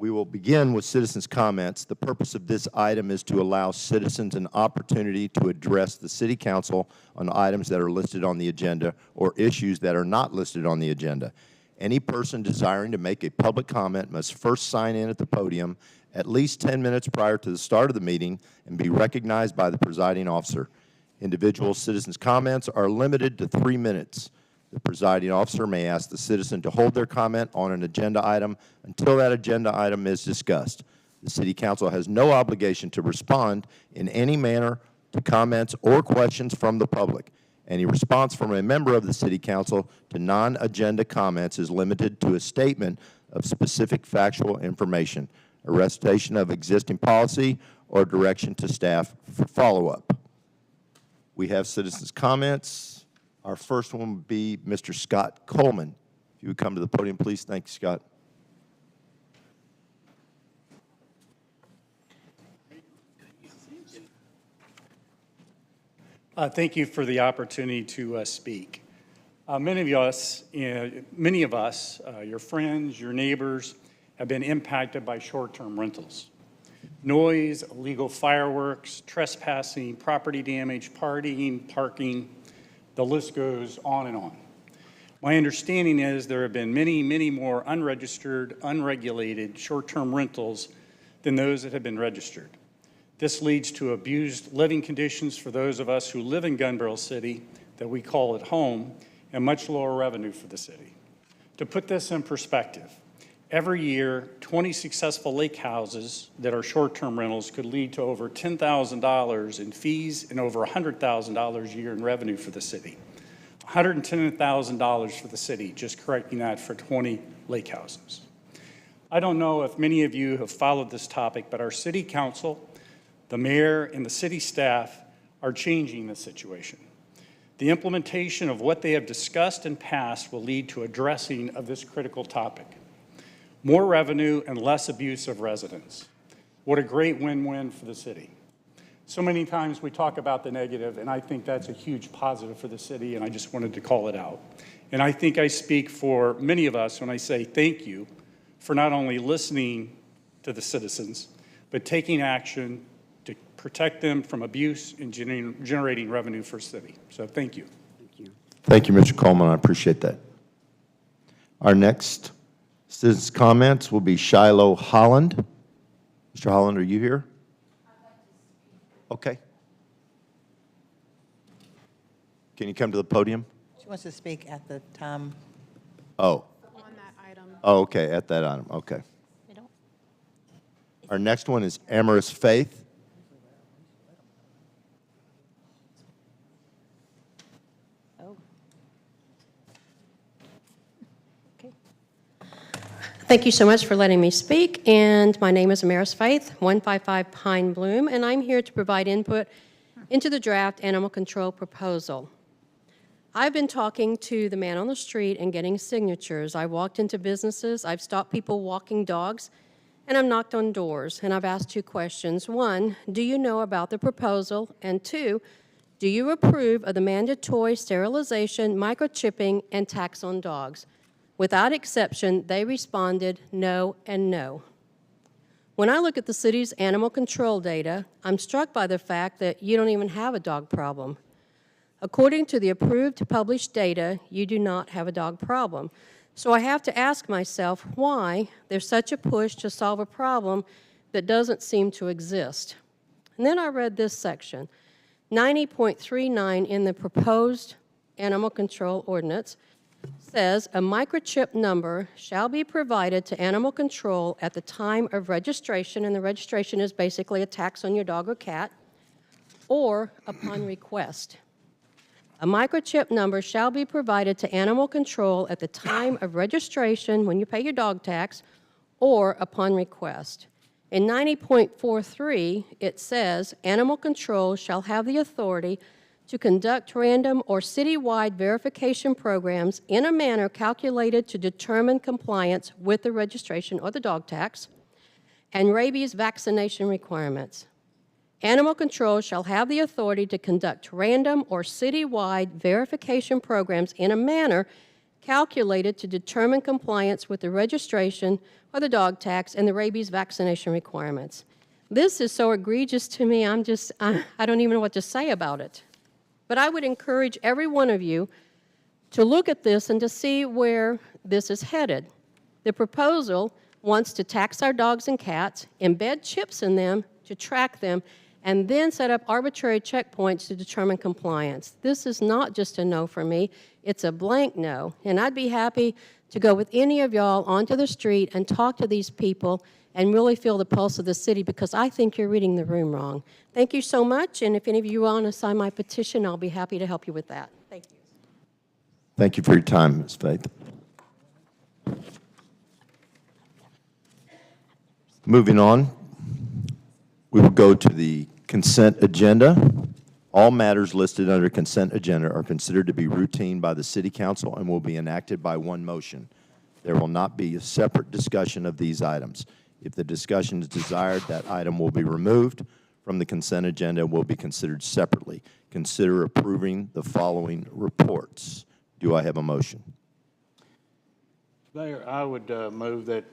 We will begin with citizens' comments. The purpose of this item is to allow citizens an opportunity to address the City Council on items that are listed on the agenda or issues that are not listed on the agenda. Any person desiring to make a public comment must first sign in at the podium at least 10 minutes prior to the start of the meeting and be recognized by the presiding officer. Individual citizens' comments are limited to 3 minutes. The presiding officer may ask the citizen to hold their comment on an agenda item until that agenda item is discussed. The City Council has no obligation to respond in any manner to comments or questions from the public. Any response from a member of the City Council to non-agenda comments is limited to a statement of specific factual information, a recitation of existing policy, or direction to staff for follow-up. We have citizens' comments. Our first one would be Mr. Scott Coleman. If you would come to the podium, please. Thank you, Scott. Thank you for the opportunity to speak. Many of us, your friends, your neighbors, have been impacted by short-term rentals. Noise, illegal fireworks, trespassing, property damage, partying, parking, the list goes on and on. My understanding is there have been many, many more unregistered, unregulated short-term rentals than those that have been registered. This leads to abused living conditions for those of us who live in Gun Barrel City that we call it home, and much lower revenue for the city. To put this in perspective, every year, 20 successful lake houses that are short-term rentals could lead to over $10,000 in fees and over $100,000 a year in revenue for the city. $110,000 for the city, just correcting that for 20 lake houses. I don't know if many of you have followed this topic, but our city council, the mayor, and the city staff are changing the situation. The implementation of what they have discussed and passed will lead to addressing of this critical topic. More revenue and less abuse of residents. What a great win-win for the city. So many times we talk about the negative, and I think that's a huge positive for the city, and I just wanted to call it out. And I think I speak for many of us when I say thank you for not only listening to the citizens, but taking action to protect them from abuse and generating revenue for the city. So thank you. Thank you. Thank you, Mr. Coleman. I appreciate that. Our next citizens' comments will be Shiloh Holland. Mr. Holland, are you here? Okay. Can you come to the podium? She wants to speak at the time. Oh. On that item. Oh, okay, at that item. Okay. Our next one is Amaris Faith. Thank you so much for letting me speak, and my name is Amaris Faith, 155 Pine Bloom, and I'm here to provide input into the draft animal control proposal. I've been talking to the man on the street and getting signatures. I walked into businesses, I've stopped people walking dogs, and I've knocked on doors, and I've asked 2 questions. 1, do you know about the proposal? And 2, do you approve of the mandatory sterilization, microchipping, and tax on dogs? Without exception, they responded no and no. When I look at the city's animal control data, I'm struck by the fact that you don't even have a dog problem. According to the approved published data, you do not have a dog problem. So I have to ask myself why there's such a push to solve a problem that doesn't seem to exist. And then I read this section, 90.39 in the proposed animal control ordinance says a microchip number shall be provided to animal control at the time of registration, and the registration is basically a tax on your dog or cat, or upon request. A microchip number shall be provided to animal control at the time of registration when you pay your dog tax, or upon request. In 90.43, it says animal control shall have the authority to conduct random or citywide verification programs in a manner calculated to determine compliance with the registration or the dog tax and rabies vaccination requirements. Animal control shall have the authority to conduct random or citywide verification programs in a manner calculated to determine compliance with the registration or the dog tax and the rabies vaccination requirements. This is so egregious to me, I don't even know what to say about it. But I would encourage every one of you to look at this and to see where this is headed. The proposal wants to tax our dogs and cats, embed chips in them to track them, and then set up arbitrary checkpoints to determine compliance. This is not just a no for me, it's a blank no. And I'd be happy to go with any of y'all onto the street and talk to these people and really feel the pulse of the city, because I think you're reading the room wrong. Thank you so much, and if any of you want to sign my petition, I'll be happy to help you with that. Thank you. Thank you for your time, Ms. Faith. Moving on, we will go to the consent agenda. All matters listed under consent agenda are considered to be routine by the City Council and will be enacted by one motion. There will not be a separate discussion of these items. If the discussion is desired, that item will be removed from the consent agenda and will be considered separately. Consider approving the following reports. Do I have a motion? Mayor, I would move that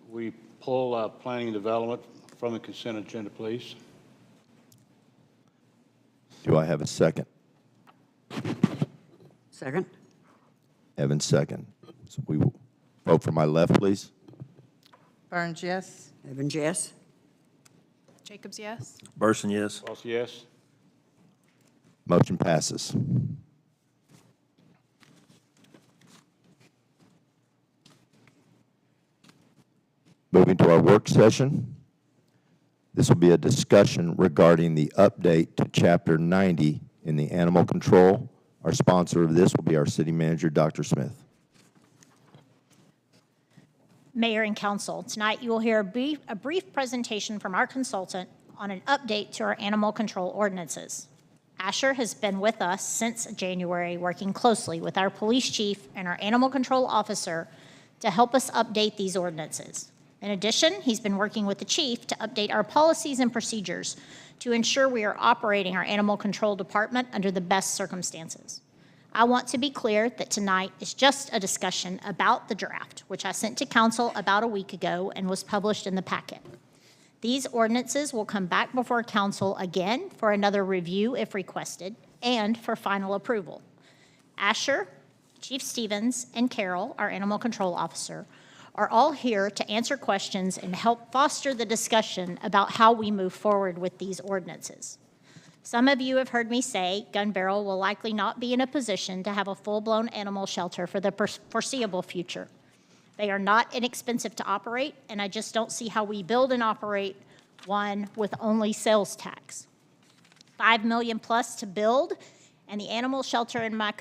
we pull planning and development from the consent agenda, please. Do I have a second? Second. Evans, second. So we will vote from my left, please. Burns, yes. Evans, yes. Jacobs, yes. Burson, yes. Ross, yes. Motion passes. Moving to our work session. This will be a discussion regarding the update to Chapter 90 in the animal control. Our sponsor of this will be our city manager, Dr. Smith. Mayor and Council, tonight you will hear a brief presentation from our consultant on an update to our animal control ordinances. Asher has been with us since January, working closely with our police chief and our animal control officer to help us update these ordinances. In addition, he's been working with the chief to update our policies and procedures to ensure we are operating our animal control department under the best circumstances. I want to be clear that tonight is just a discussion about the draft, which I sent to council about a week ago and was published in the packet. These ordinances will come back before council again for another review if requested and for final approval. Asher, Chief Stevens, and Carol, our animal control officer, are all here to answer questions and help foster the discussion about how we move forward with these ordinances. Some of you have heard me say Gun Barrel will likely not be in a position to have a full-blown animal shelter for the foreseeable future. They are not inexpensive to operate, and I just don't see how we build and operate one with only sales tax. $5 million plus to build, and the animal shelter in my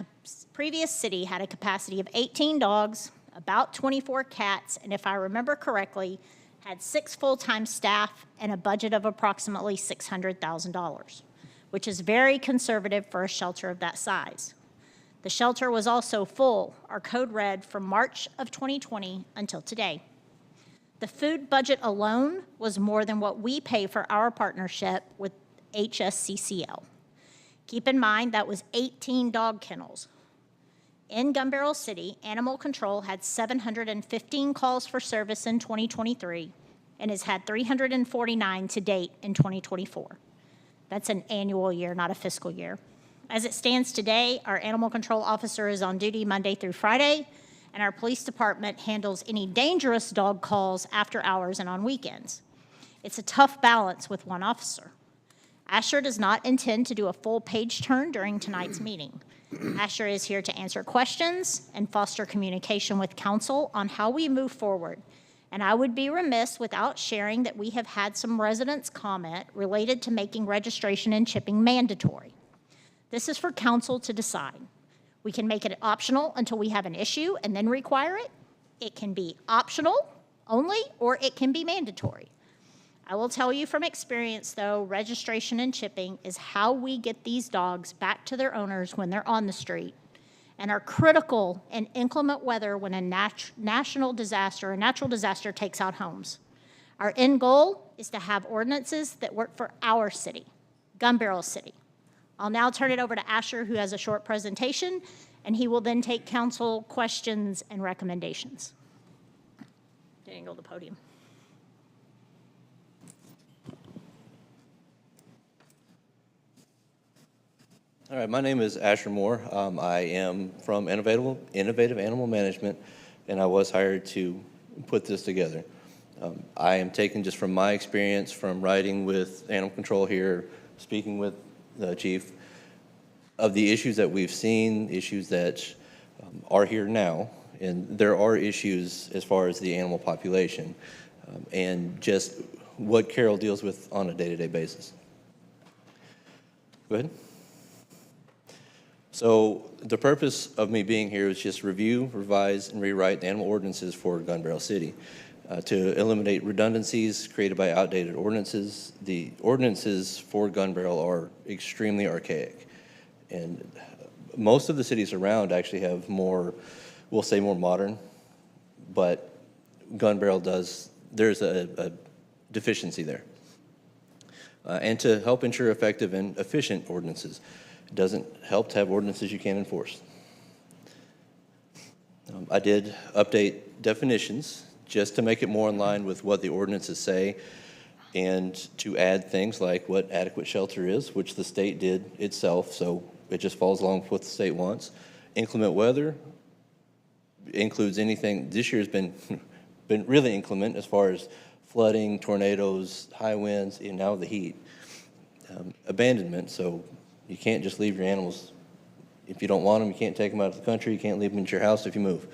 previous city had a capacity of 18 dogs, about 24 cats, and if I remember correctly, had 6 full-time staff and a budget of approximately $600,000, which is very conservative for a shelter of that size. The shelter was also full, our code read, from March of 2020 until today. The food budget alone was more than what we pay for our partnership with HSCCL. Keep in mind that was 18 dog kennels. In Gun Barrel City, Animal Control had 715 calls for service in 2023 and has had 349 to date in 2024. That's an annual year, not a fiscal year. As it stands today, our animal control officer is on duty Monday through Friday, and our police department handles any dangerous dog calls after hours and on weekends. It's a tough balance with one officer. Asher does not intend to do a full page turn during tonight's meeting. Asher is here to answer questions and foster communication with council on how we move forward. And I would be remiss without sharing that we have had some residents comment related to making registration and chipping mandatory. This is for council to decide. We can make it optional until we have an issue and then require it. It can be optional only, or it can be mandatory. I will tell you from experience, though, registration and chipping is how we get these dogs back to their owners when they're on the street and are critical in inclement weather when a national disaster, a natural disaster takes out homes. Our end goal is to have ordinances that work for our city, Gun Barrel City. I'll now turn it over to Asher, who has a short presentation, and he will then take council questions and recommendations. Daniel, the podium. All right, my name is Asher Moore. I am from Innovative Animal Management, and I was hired to put this together. I am taking just from my experience from riding with animal control here, speaking with the chief, of the issues that we've seen, issues that are here now, and there are issues as far as the animal population, and just what Carroll deals with on a day-to-day basis. Go ahead. So the purpose of me being here is just review, revise, and rewrite the animal ordinances for Gun Barrel City to eliminate redundancies created by outdated ordinances. The ordinances for Gun Barrel are extremely archaic, and most of the cities around actually have more, we'll say more modern, but Gun Barrel does, there's a deficiency there. And to help ensure effective and efficient ordinances. It doesn't help to have ordinances you can't enforce. I did update definitions just to make it more in line with what the ordinances say and to add things like what adequate shelter is, which the state did itself, so it just falls along with what the state wants. Inclement weather includes anything. This year's been really inclement as far as flooding, tornadoes, high winds, and now the heat. Abandonment, so you can't just leave your animals. If you don't want them, you can't take them out of the country. You can't leave them at your house if you move.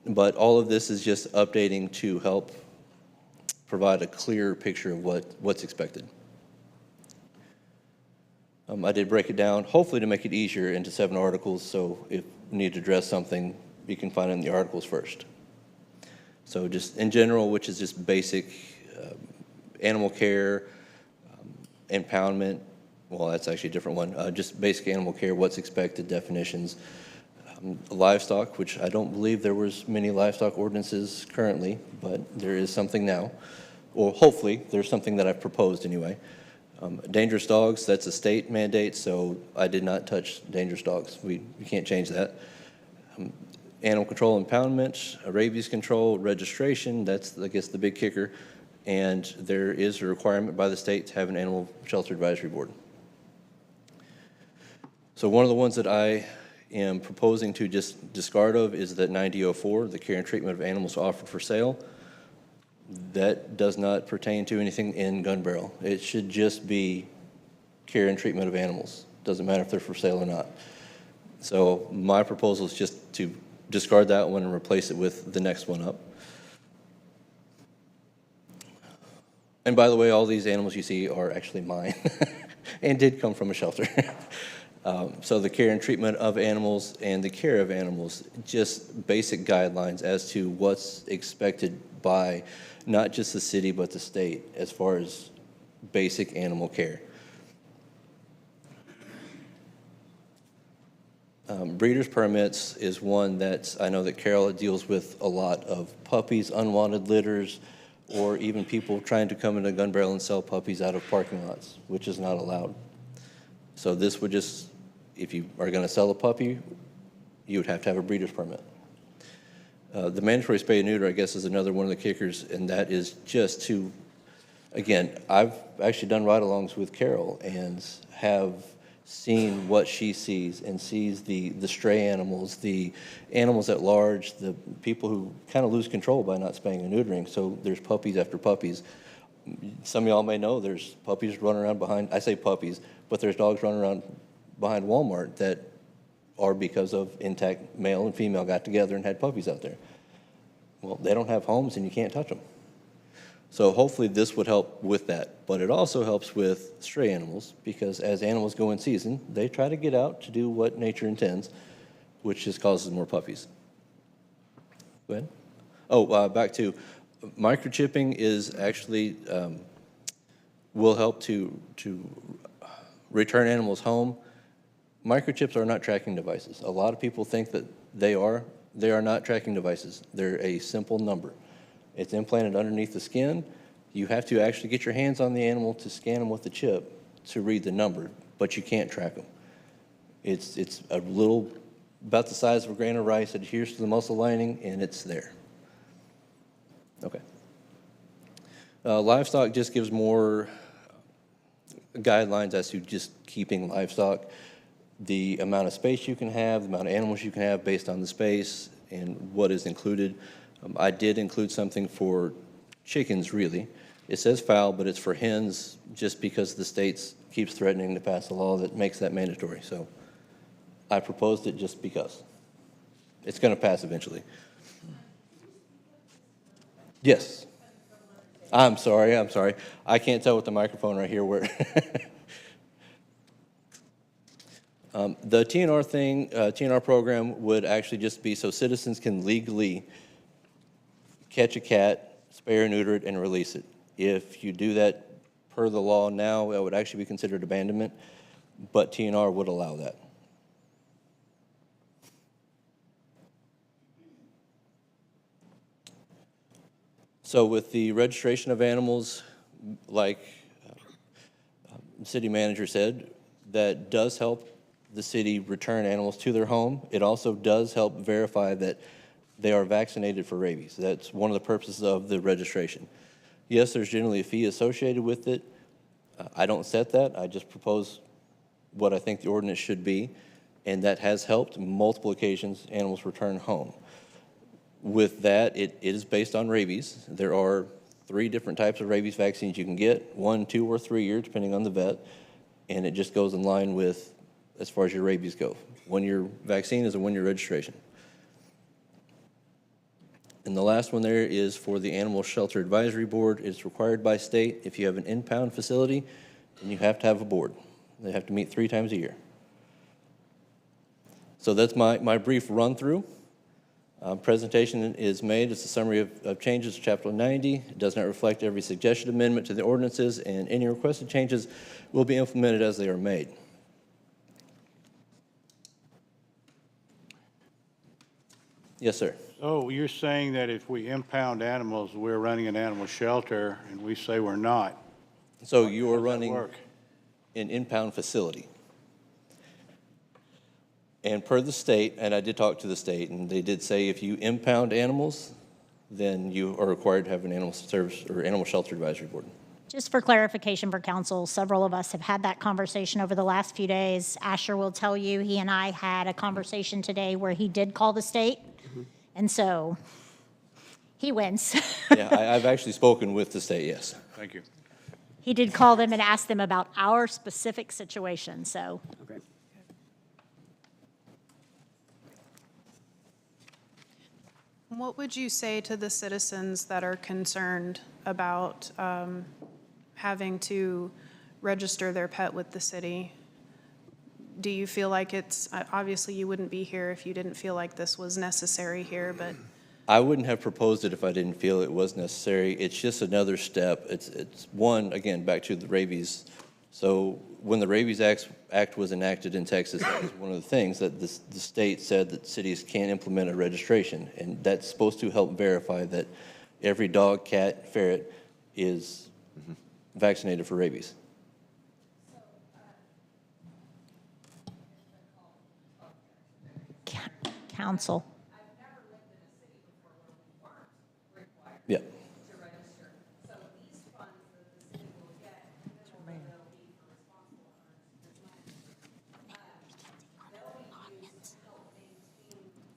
But all of this is just updating to help provide a clearer picture of what's expected. I did break it down, hopefully to make it easier, into 7 articles, so if you need to address something, you can find it in the articles first. So just in general, which is just basic animal care, impoundment, well, that's actually a different one, just basic animal care, what's expected, definitions. Livestock, which I don't believe there was many livestock ordinances currently, but there is something now. Or hopefully, there's something that I've proposed anyway. Dangerous dogs, that's a state mandate, so I did not touch dangerous dogs. We can't change that. Animal control impoundment, rabies control, registration, that's, I guess, the big kicker. And there is a requirement by the state to have an animal shelter advisory board. So one of the ones that I am proposing to just discard of is that 9004, the care and treatment of animals offered for sale. That does not pertain to anything in Gun Barrel. It should just be care and treatment of animals. Doesn't matter if they're for sale or not. So my proposal is just to discard that one and replace it with the next one up. And by the way, all these animals you see are actually mine and did come from a shelter. So the care and treatment of animals and the care of animals, just basic guidelines as to what's expected by not just the city but the state as far as basic animal care. Breeders' permits is one that I know that Carroll deals with a lot of puppies, unwanted litters, or even people trying to come into Gun Barrel and sell puppies out of parking lots, which is not allowed. So this would just, if you are going to sell a puppy, you would have to have a breeder's permit. The mandatory spay and neuter, I guess, is another one of the kickers, and that is just to, again, I've actually done ride-alongs with Carol and have seen what she sees and sees the stray animals, the animals at large, the people who kind of lose control by not spaying and neutering. So there's puppies after puppies. Some of y'all may know there's puppies running around behind, I say puppies, but there's dogs running around behind Walmart that are because of intact male and female got together and had puppies out there. Well, they don't have homes and you can't touch them. So hopefully this would help with that. But it also helps with stray animals because as animals go in season, they try to get out to do what nature intends, which just causes more puppies. Go ahead. Oh, back to microchipping is actually will help to return animals home. Microchips are not tracking devices. A lot of people think that they are. They are not tracking devices. They're a simple number. It's implanted underneath the skin. You have to actually get your hands on the animal to scan them with the chip to read the number, but you can't track them. It's a little about the size of a grain of rice, adheres to the muscle lining, and it's there. Okay. Livestock just gives more guidelines as to just keeping livestock, the amount of space you can have, the amount of animals you can have based on the space, and what is included. I did include something for chickens, really. It says fowl, but it's for hens, just because the state keeps threatening to pass a law that makes that mandatory. So I proposed it just because. It's going to pass eventually. Yes. I'm sorry. I can't tell with the microphone right here where. The TNR thing, TNR program would actually just be so citizens can legally catch a cat, spay or neuter it, and release it. If you do that per the law now, it would actually be considered abandonment, but TNR would allow that. So with the registration of animals, like the city manager said, that does help the city return animals to their home. It also does help verify that they are vaccinated for rabies. That's one of the purposes of the registration. Yes, there's generally a fee associated with it. I don't set that. I just propose what I think the ordinance should be, and that has helped multiple occasions animals return home. With that, it is based on rabies. There are 3 different types of rabies vaccines you can get, 1, 2, or 3 year, depending on the vet, and it just goes in line with as far as your rabies go. 1-year vaccine is a 1-year registration. And the last one there is for the Animal Shelter Advisory Board. It's required by state if you have an impound facility, and you have to have a board. They have to meet 3 times a year. So that's my brief run-through. Presentation is made. It's a summary of changes to Chapter 90. It does not reflect every suggested amendment to the ordinances, and any requested changes will be implemented as they are made. Yes, sir. So you're saying that if we impound animals, we're running an animal shelter, and we say we're not? So you are How does that running work? an impound facility. And per the state, and I did talk to the state, and they did say if you impound animals, then you are required to have an animal service or animal shelter advisory board. Just for clarification for council, several of us have had that conversation over the last few days. Asher will tell you, he and I had a conversation today where he did call the state, and so he wins. Yeah, I've actually spoken with the state, yes. Thank you. He did call them and ask them about our specific situation, so. Okay. What would you say to the citizens that are concerned about having to register their pet with the city? Do you feel like it's, obviously you wouldn't be here if you didn't feel like this was necessary here, but I wouldn't have proposed it if I didn't feel it was necessary. It's just another step. It's one, again, back to the rabies. So when the Rabies Act was enacted in Texas, that was one of the things that the state said that cities can't implement a registration. And that's supposed to help verify that every dog, cat, ferret is vaccinated for rabies. Council. Yeah.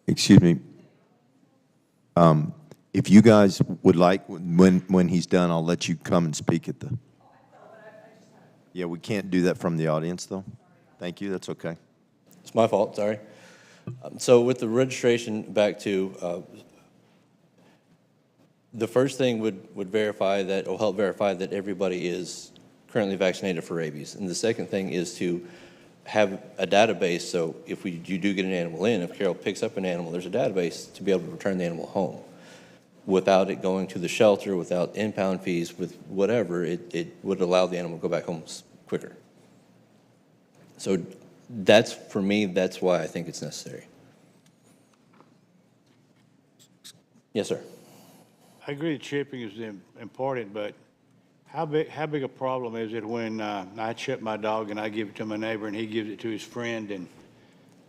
Excuse me. If you guys would like, when he's done, I'll let you come and speak at the. Yeah, we can't do that from the audience, though. Thank you, that's okay. It's my fault, sorry. So with the registration, back to, the first thing would verify that, or help verify that everybody is currently vaccinated for rabies. And the second thing is to have a database, so if you do get an animal in, if Carol picks up an animal, there's a database to be able to return the animal home without it going to the shelter, without impound fees, with whatever, it would allow the animal to go back home quicker. So that's, for me, that's why I think it's necessary. Yes, sir. I agree that chipping is important, but how big a problem is it when I chip my dog and I give it to my neighbor and he gives it to his friend, and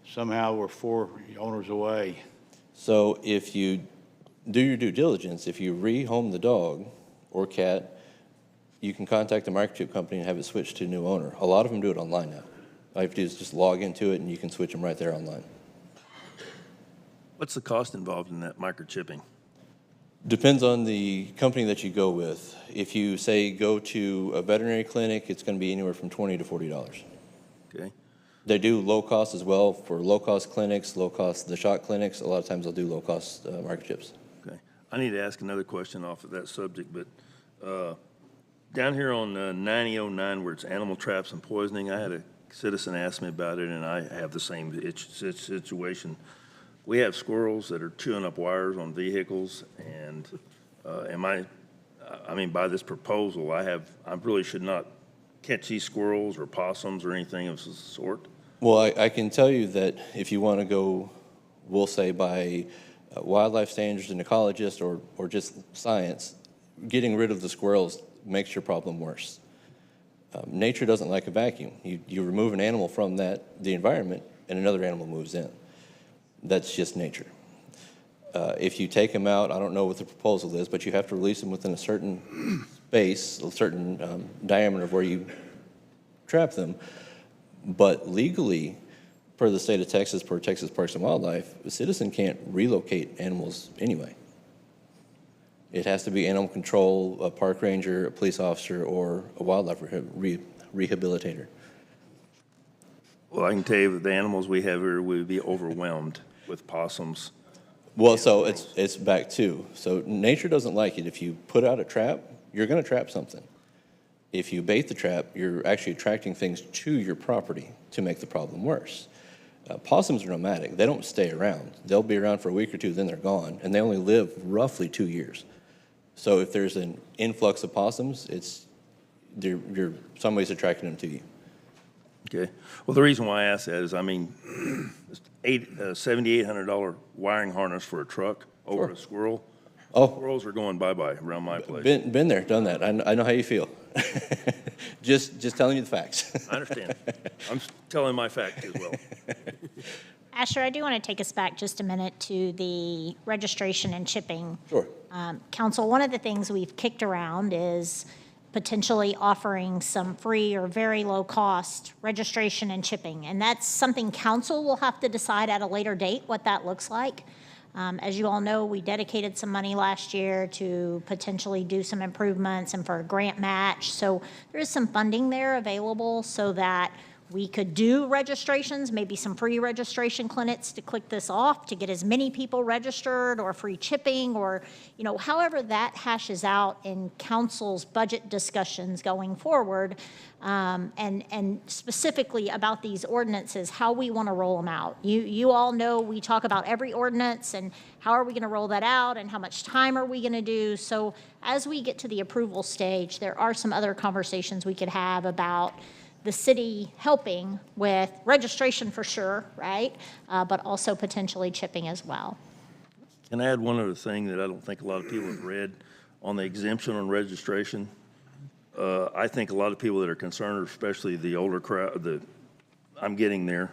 somehow we're 4 owners away. So if you do your due diligence, if you rehome the dog or cat, you can contact the microchip company and have it switched to a new owner. A lot of them do it online now. All you have to do is just log into it and you can switch them right there online. What's the cost involved in that microchipping? Depends on the company that you go with. If you say go to a veterinary clinic, it's going to be anywhere from $20 to $40. Okay. They do low cost as well for low cost clinics, low cost the shot clinics. A lot of times they'll do low cost microchips. Okay. I need to ask another question off of that subject, but down here on 9009 where it's animal traps and poisoning, I had a citizen ask me about it, and I have the same situation. We have squirrels that are chewing up wires on vehicles, and by this proposal, I really should not catch these squirrels or possums or anything of the sort. Well, I can tell you that if you want to go, we'll say by wildlife standards and ecologist or just science, getting rid of the squirrels makes your problem worse. Nature doesn't like a vacuum. You remove an animal from the environment and another animal moves in. That's just nature. If you take them out, I don't know what the proposal is, but you have to release them within a certain space, a certain diameter of where you trap them. But legally, per the state of Texas, per Texas Parks and Wildlife, a citizen can't relocate animals anyway. It has to be animal control, a park ranger, a police officer, or a wildlife rehabilitator. Well, I can tell you that the animals we have here would be overwhelmed with possums. Well, so it's back to, so nature doesn't like it. If you put out a trap, you're going to trap something. If you bait the trap, you're actually attracting things to your property to make the problem worse. Possums are nomadic. They don't stay around. They'll be around for a week or two, then they're gone, and they only live roughly 2 years. So if there's an influx of possums, you're somebody's attracting them to you. Okay. Well, the reason why I ask that is, $7,800 wiring harness for a truck over a squirrel. Oh. Squirrels are going bye-bye around my place. Been there, done that. I know how you feel. just telling you the facts. I understand. I'm telling my fact as well. Asher, I do want to take us back just a minute to the registration and chipping. Sure. Council, one of the things we've kicked around is potentially offering some free or very low-cost registration and chipping. And that's something council will have to decide at a later date what that looks like. As you all know, we dedicated some money last year to potentially do some improvements and for a grant match. So there is some funding there available so that we could do registrations, maybe some free registration clinics to click this off to get as many people registered, or free chipping, or however that hashes out in council's budget discussions going forward, and specifically about these ordinances, how we want to roll them out. You all know we talk about every ordinance and how are we going to roll that out and how much time are we going to do. So as we get to the approval stage, there are some other conversations we could have about the city helping with registration for sure, right? But also potentially chipping as well. Can I add one other thing that I don't think a lot of people have read on the exemption on registration? I think a lot of people that are concerned, especially the older crowd, I'm getting there.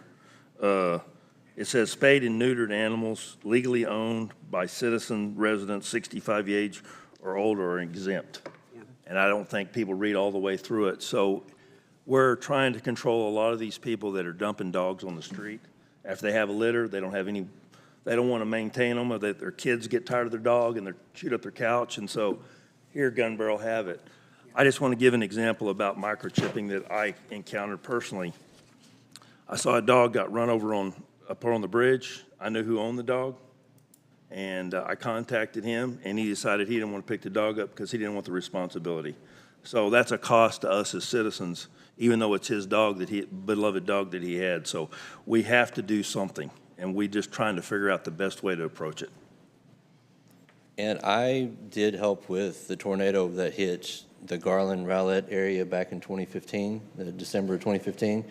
It says spayed and neutered animals legally owned by citizen residents 65 age or older are exempt. And I don't think people read all the way through it. So we're trying to control a lot of these people that are dumping dogs on the street. After they have a litter, they don't want to maintain them, or that their kids get tired of their dog and they shoot up their couch. And so here, Gun Barrel have it. I just want to give an example about microchipping that I encountered personally. I saw a dog got run over up on the bridge. I knew who owned the dog, and I contacted him, and he decided he didn't want to pick the dog up because he didn't want the responsibility. So that's a cost to us as citizens, even though it's his dog, beloved dog that he had. So we have to do something, and we're just trying to figure out the best way to approach it. And I did help with the tornado that hit the Garland Rowlett area back in 2015, December of 2015.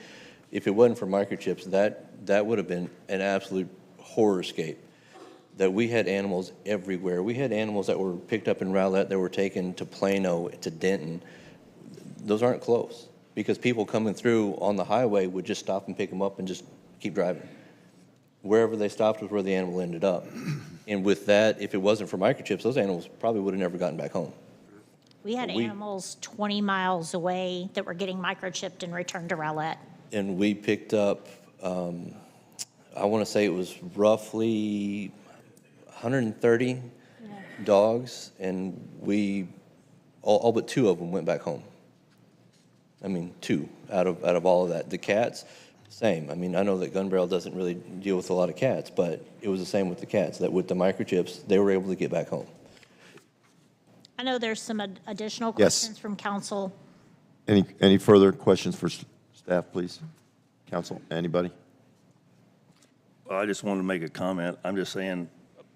If it wasn't for microchips, that would have been an absolute horrorscape. That we had animals everywhere. We had animals that were picked up in Rowlett that were taken to Plano, to Denton. Those aren't close because people coming through on the highway would just stop and pick them up and just keep driving. wherever they stopped was where the animal ended up. And with that, if it wasn't for microchips, those animals probably would have never gotten back home. We had We- animals 20 miles away that were getting microchipped and returned to Rowlett. And we picked up, I want to say it was roughly 130 dogs, and all but 2 of them went back home. I mean, 2 out of all of that. The cats, same. I mean, I know that Gun Barrel doesn't really deal with a lot of cats, but it was the same with the cats, that with the microchips, they were able to get back home. I know there's some additional Yes. questions from council. Any further questions for staff, please? Council, anybody? Well, I just wanted to make a comment. I'm just saying,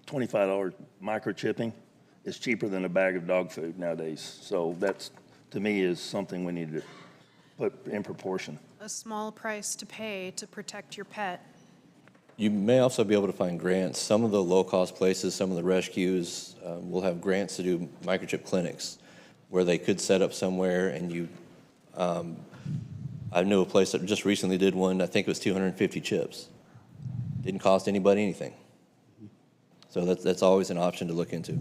$25 microchipping is cheaper than a bag of dog food nowadays. So that's, to me, is something we need to put in proportion. A small price to pay to protect your pet. You may also be able to find grants. Some of the low-cost places, some of the rescues will have grants to do microchip clinics where they could set up somewhere and you, I knew a place that just recently did one, I think it was 250 chips. Didn't cost anybody anything. So that's always an option to look into.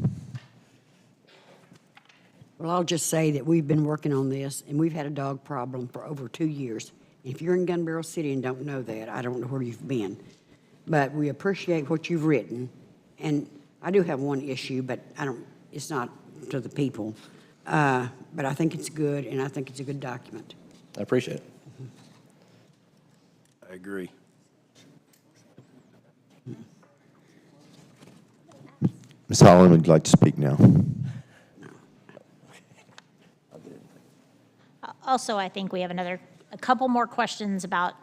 Well, I'll just say that we've been working on this, and we've had a dog problem for over 2 years. If you're in Gun Barrel City and don't know that, I don't know where you've been. But we appreciate what you've written, and I do have one issue, but it's not to the people. But I think it's good, and I think it's a good document. I appreciate it. I agree. Ms. Holland would like to speak now. Also, I think we have a couple more questions about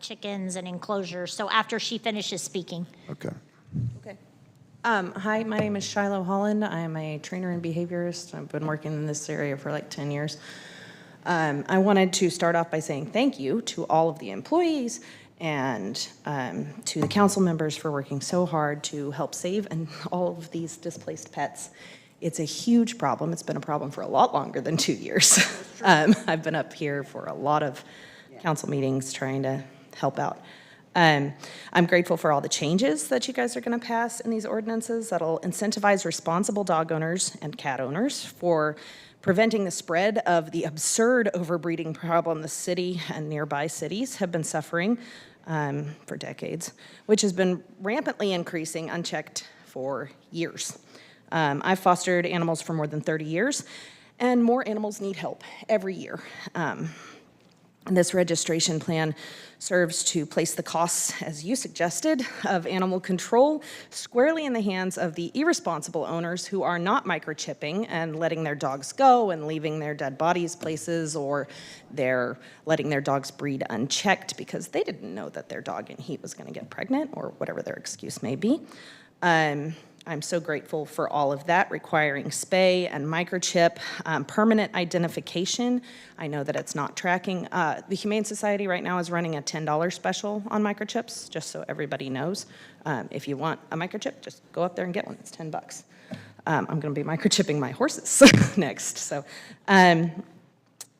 chickens and enclosures. So after she finishes speaking. Okay. Okay. Hi, my name is Shiloh Holland. I am a trainer and behaviorist. I've been working in this area for like 10 years. I wanted to start off by saying thank you to all of the employees and to the council members for working so hard to help save all of these displaced pets. It's a huge problem. It's been a problem for a lot longer than 2 years. I've been up here for a lot of council meetings trying to help out. I'm grateful for all the changes that you guys are going to pass in these ordinances that'll incentivize responsible dog owners and cat owners for preventing the spread of the absurd overbreeding problem the city and nearby cities have been suffering for decades, which has been rampantly increasing unchecked for years. I've fostered animals for more than 30 years, and more animals need help every year. And this registration plan serves to place the costs, as you suggested, of animal control squarely in the hands of the irresponsible owners who are not microchipping and letting their dogs go and leaving their dead bodies places, or they're letting their dogs breed unchecked because they didn't know that their dog in heat was going to get pregnant, or whatever their excuse may be. I'm so grateful for all of that, requiring spay and microchip, permanent identification. I know that it's not tracking. The Humane Society right now is running a $10 special on microchips, just so everybody knows. If you want a microchip, just go up there and get one. It's $10. I'm going to be microchipping my horses next. So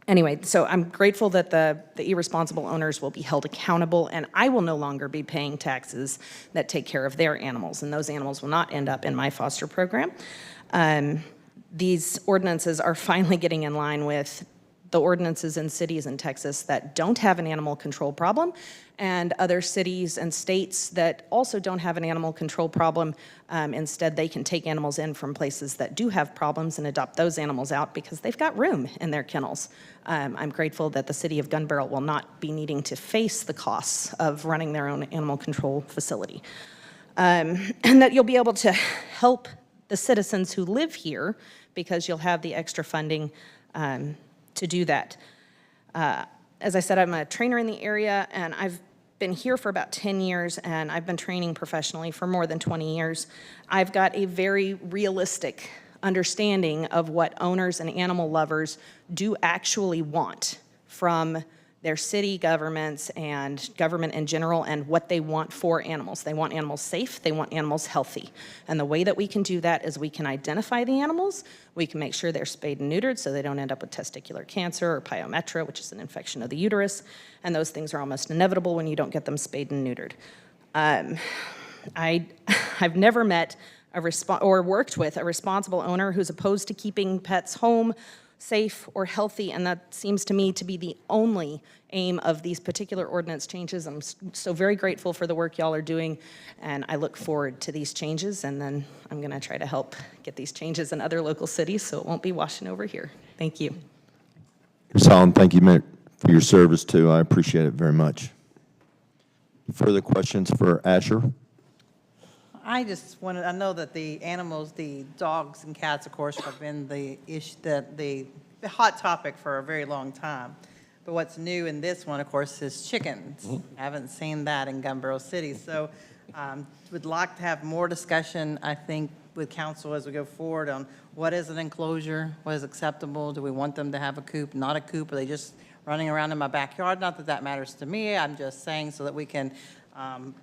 anyway, so I'm grateful that the irresponsible owners will be held accountable, and I will no longer be paying taxes that take care of their animals, and those animals will not end up in my foster program. These ordinances are finally getting in line with the ordinances in cities in Texas that don't have an animal control problem, and other cities and states that also don't have an animal control problem. Instead, they can take animals in from places that do have problems and adopt those animals out because they've got room in their kennels. I'm grateful that the city of Gun Barrel will not be needing to face the costs of running their own animal control facility. And that you'll be able to help the citizens who live here because you'll have the extra funding to do that. As I said, I'm a trainer in the area, and I've been here for about 10 years, and I've been training professionally for more than 20 years. I've got a very realistic understanding of what owners and animal lovers do actually want from their city governments and government in general, and what they want for animals. They want animals safe, they want animals healthy. And the way that we can do that is we can identify the animals, we can make sure they're spayed and neutered so they don't end up with testicular cancer or pyometra, which is an infection of the uterus, and those things are almost inevitable when you don't get them spayed and neutered. I've never met or worked with a responsible owner who's opposed to keeping pets home, safe, or healthy, and that seems to me to be the only aim of these particular ordinance changes. I'm so very grateful for the work y'all are doing, and I look forward to these changes, and then I'm going to try to help get these changes in other local cities so it won't be washing over here. Thank you. Ms. Holland, thank you for your service, too. I appreciate it very much. Further questions for Asher? I just wanted, I know that the animals, the dogs and cats, of course, have been the issue, the hot topic for a very long time. But what's new in this one, of course, is chickens. I haven't seen that in Gunbarrel City. So would like to have more discussion, I think, with council as we go forward on what is an enclosure, what is acceptable, do we want them to have a coop, not a coop, are they just running around in my backyard? Not that that matters to me, I'm just saying so that we can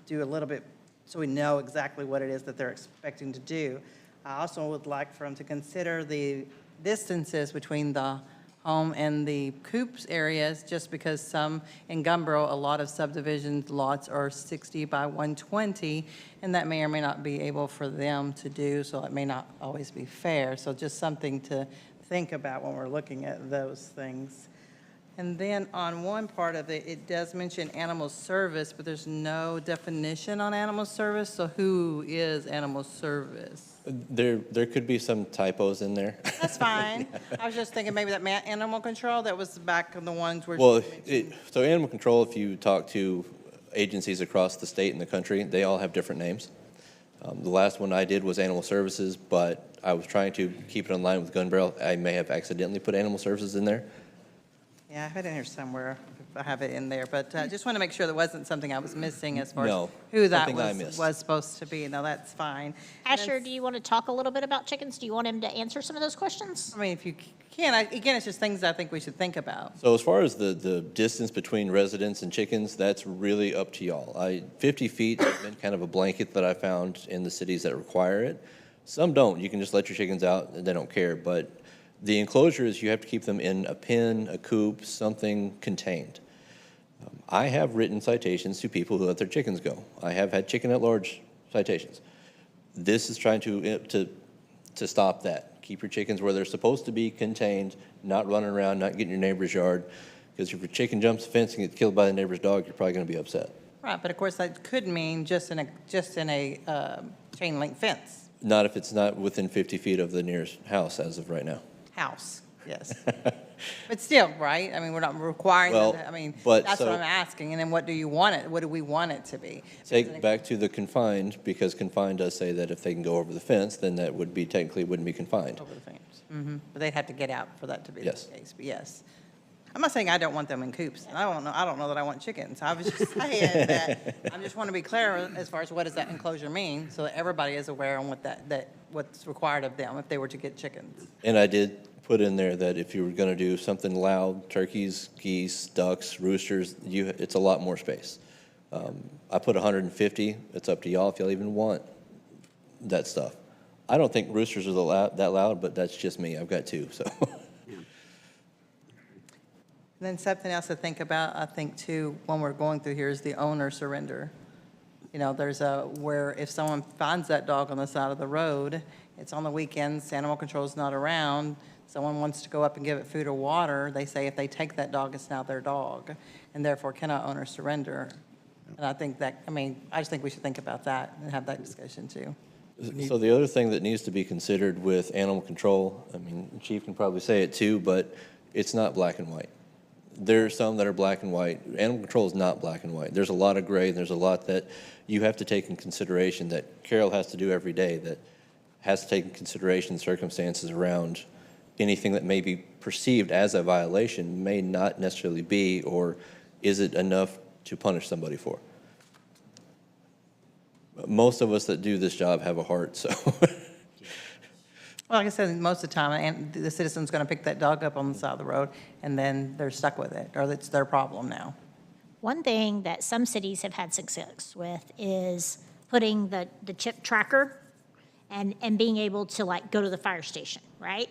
do a little bit, so we know exactly what it is that they're expecting to do. I also would like for them to consider the distances between the home and the coops areas, just because some, in Gunbarrel, a lot of subdivision lots are 60 by 120, and that may or may not be able for them to do, so it may not always be fair. So just something to think about when we're looking at those things. And then on one part of it, it does mention animal service, but there's no definition on animal service, so who is animal service? There could be some typos in there. That's fine. I was just thinking maybe that animal control, that was back in the ones where. Well, so animal control, if you talk to agencies across the state and the country, they all have different names. The last one I did was animal services, but I was trying to keep it in line with Gunbarrel. I may have accidentally put animal services in there. Yeah, I have it in here somewhere. I have it in there, but I just want to make sure there wasn't something I was missing as far as who that was supposed to be. No, that's fine. Asher, do you want to talk a little bit about chickens? Do you want him to answer some of those questions? I mean, if you can, again, it's just things I think we should think about. So as far as the distance between residents and chickens, that's really up to y'all. 50 feet has been kind of a blanket that I found in the cities that require it. Some don't. You can just let your chickens out and they don't care, but the enclosures, you have to keep them in a pen, a coop, something contained. I have written citations to people who let their chickens go. I have had chicken at large citations. This is trying to stop that. Keep your chickens where they're supposed to be, contained, not running around, not getting your neighbor's yard. Because if your chicken jumps the fence and gets killed by the neighbor's dog, you're probably going to be upset. Right, but of course that could mean just in a chain link fence. Not if it's not within 50 feet of the nearest house as of right now. House, yes. But still, right? I mean, we're not requiring them to, I mean, that's what I'm asking. And then what do you want it? What do we want it to be? Take back to the confined, because confined does say that if they can go over the fence, then that would be technically wouldn't be confined. Over the fence. But they'd have to get out for that to be the Yes. case. But yes. I'm not saying I don't want them in coops. I don't know that I want chickens. I was just saying that I just want to be clear as far as what does that enclosure mean, so that everybody is aware on what what's required of them if they were to get chickens. And I did put in there that if you were going to do something loud, turkeys, geese, ducks, roosters, it's a lot more space. I put 150. It's up to y'all if y'all even want that stuff. I don't think roosters are that loud, but that's just me. I've got two, so. And then something else to think about, I think too, when we're going through here is the owner surrender. You know, there's where if someone finds that dog on the side of the road, it's on the weekends, animal control's not around, someone wants to go up and give it food or water, they say if they take that dog, it's now their dog, and therefore cannot owner surrender. And I think that, I just think we should think about that and have that discussion too. So the other thing that needs to be considered with animal control, Chief can probably say it too, but it's not black and white. There are some that are black and white. Animal control is not black and white. There's a lot of gray, and there's a lot that you have to take in consideration that Carol has to do every day, that has to take in consideration circumstances around anything that may be perceived as a violation may not necessarily be, or is it enough to punish somebody for? Most of us that do this job have a heart, so. Well, like I said, most of the time, the citizen's going to pick that dog up on the side of the road, and then they're stuck with it, or it's their problem now. One thing that some cities have had success with is putting the chip tracker and being able to like go to the fire station, right?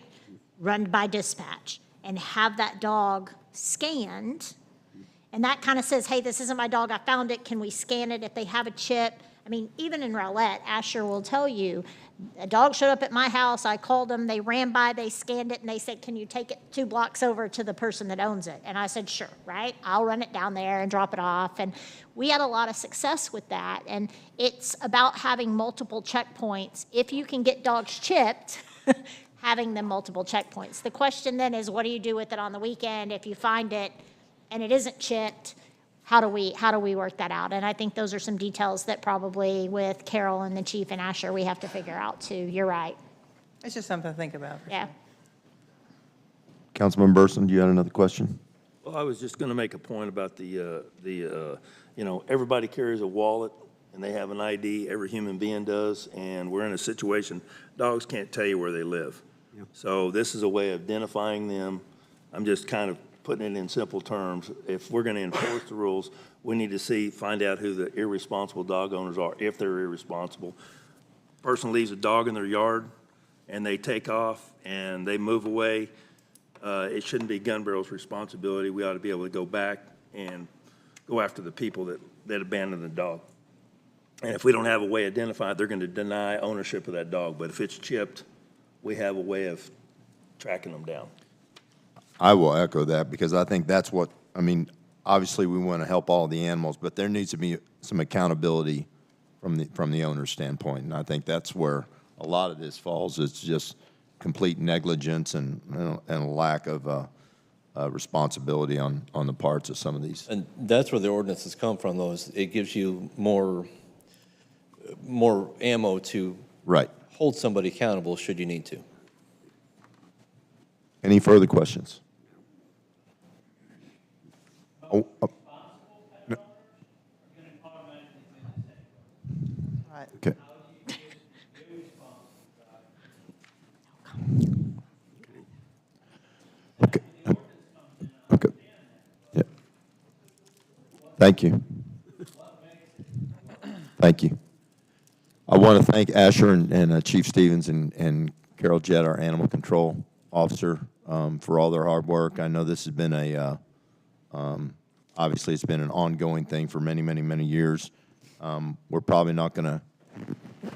Run by dispatch and have that dog scanned And that kind of says, hey, this isn't my dog, I found it, can we scan it if they have a chip? I mean, even in Rowlett, Asher will tell you, a dog showed up at my house, I called them, they ran by, they scanned it, and they said, can you take it 2 blocks over to the person that owns it? And I said, sure, right? I'll run it down there and drop it off. And we had a lot of success with that. And it's about having multiple checkpoints. If you can get dogs chipped, having them multiple checkpoints. The question then is, what do you do with it on the weekend if you find it and it isn't chipped? How do we work that out? And I think those are some details that probably with Carol and the chief and Asher, we have to figure out too. You're right. It's just something to think about. For Yeah. sure. Councilman Burson, do you have another question? Well, I was just going to make a point about everybody carries a wallet and they have an ID, every human being does, and we're in a situation, dogs can't tell you where they live. So this is a way of identifying them. I'm just kind of putting it in simple terms. If we're going to enforce the rules, we need to find out who the irresponsible dog owners are, if they're irresponsible. Person leaves a dog in their yard and they take off and they move away. It shouldn't be Gun Barrel's responsibility. We ought to be able to go back and go after the people that abandoned the dog. And if we don't have a way identified, they're going to deny ownership of that dog. But if it's chipped, we have a way of tracking them down. I will echo that because I think that's what, I mean, obviously we want to help all the animals, but there needs to be some accountability from the owner's standpoint. And I think that's where a lot of this falls. It's just complete negligence and a lack of responsibility on the parts of some of these. And that's where the ordinances come from, though, is it gives you more ammo to Right. hold somebody accountable should you need to. Any further questions? Oh, no. Right. Okay. Okay. Okay. Yeah. Thank you. Thank you. I want to thank Asher and Chief Stevens and Carol Jett, our animal control officer, for all their hard work. I know this has been obviously it's been an ongoing thing for many, many, many years. We're probably not going to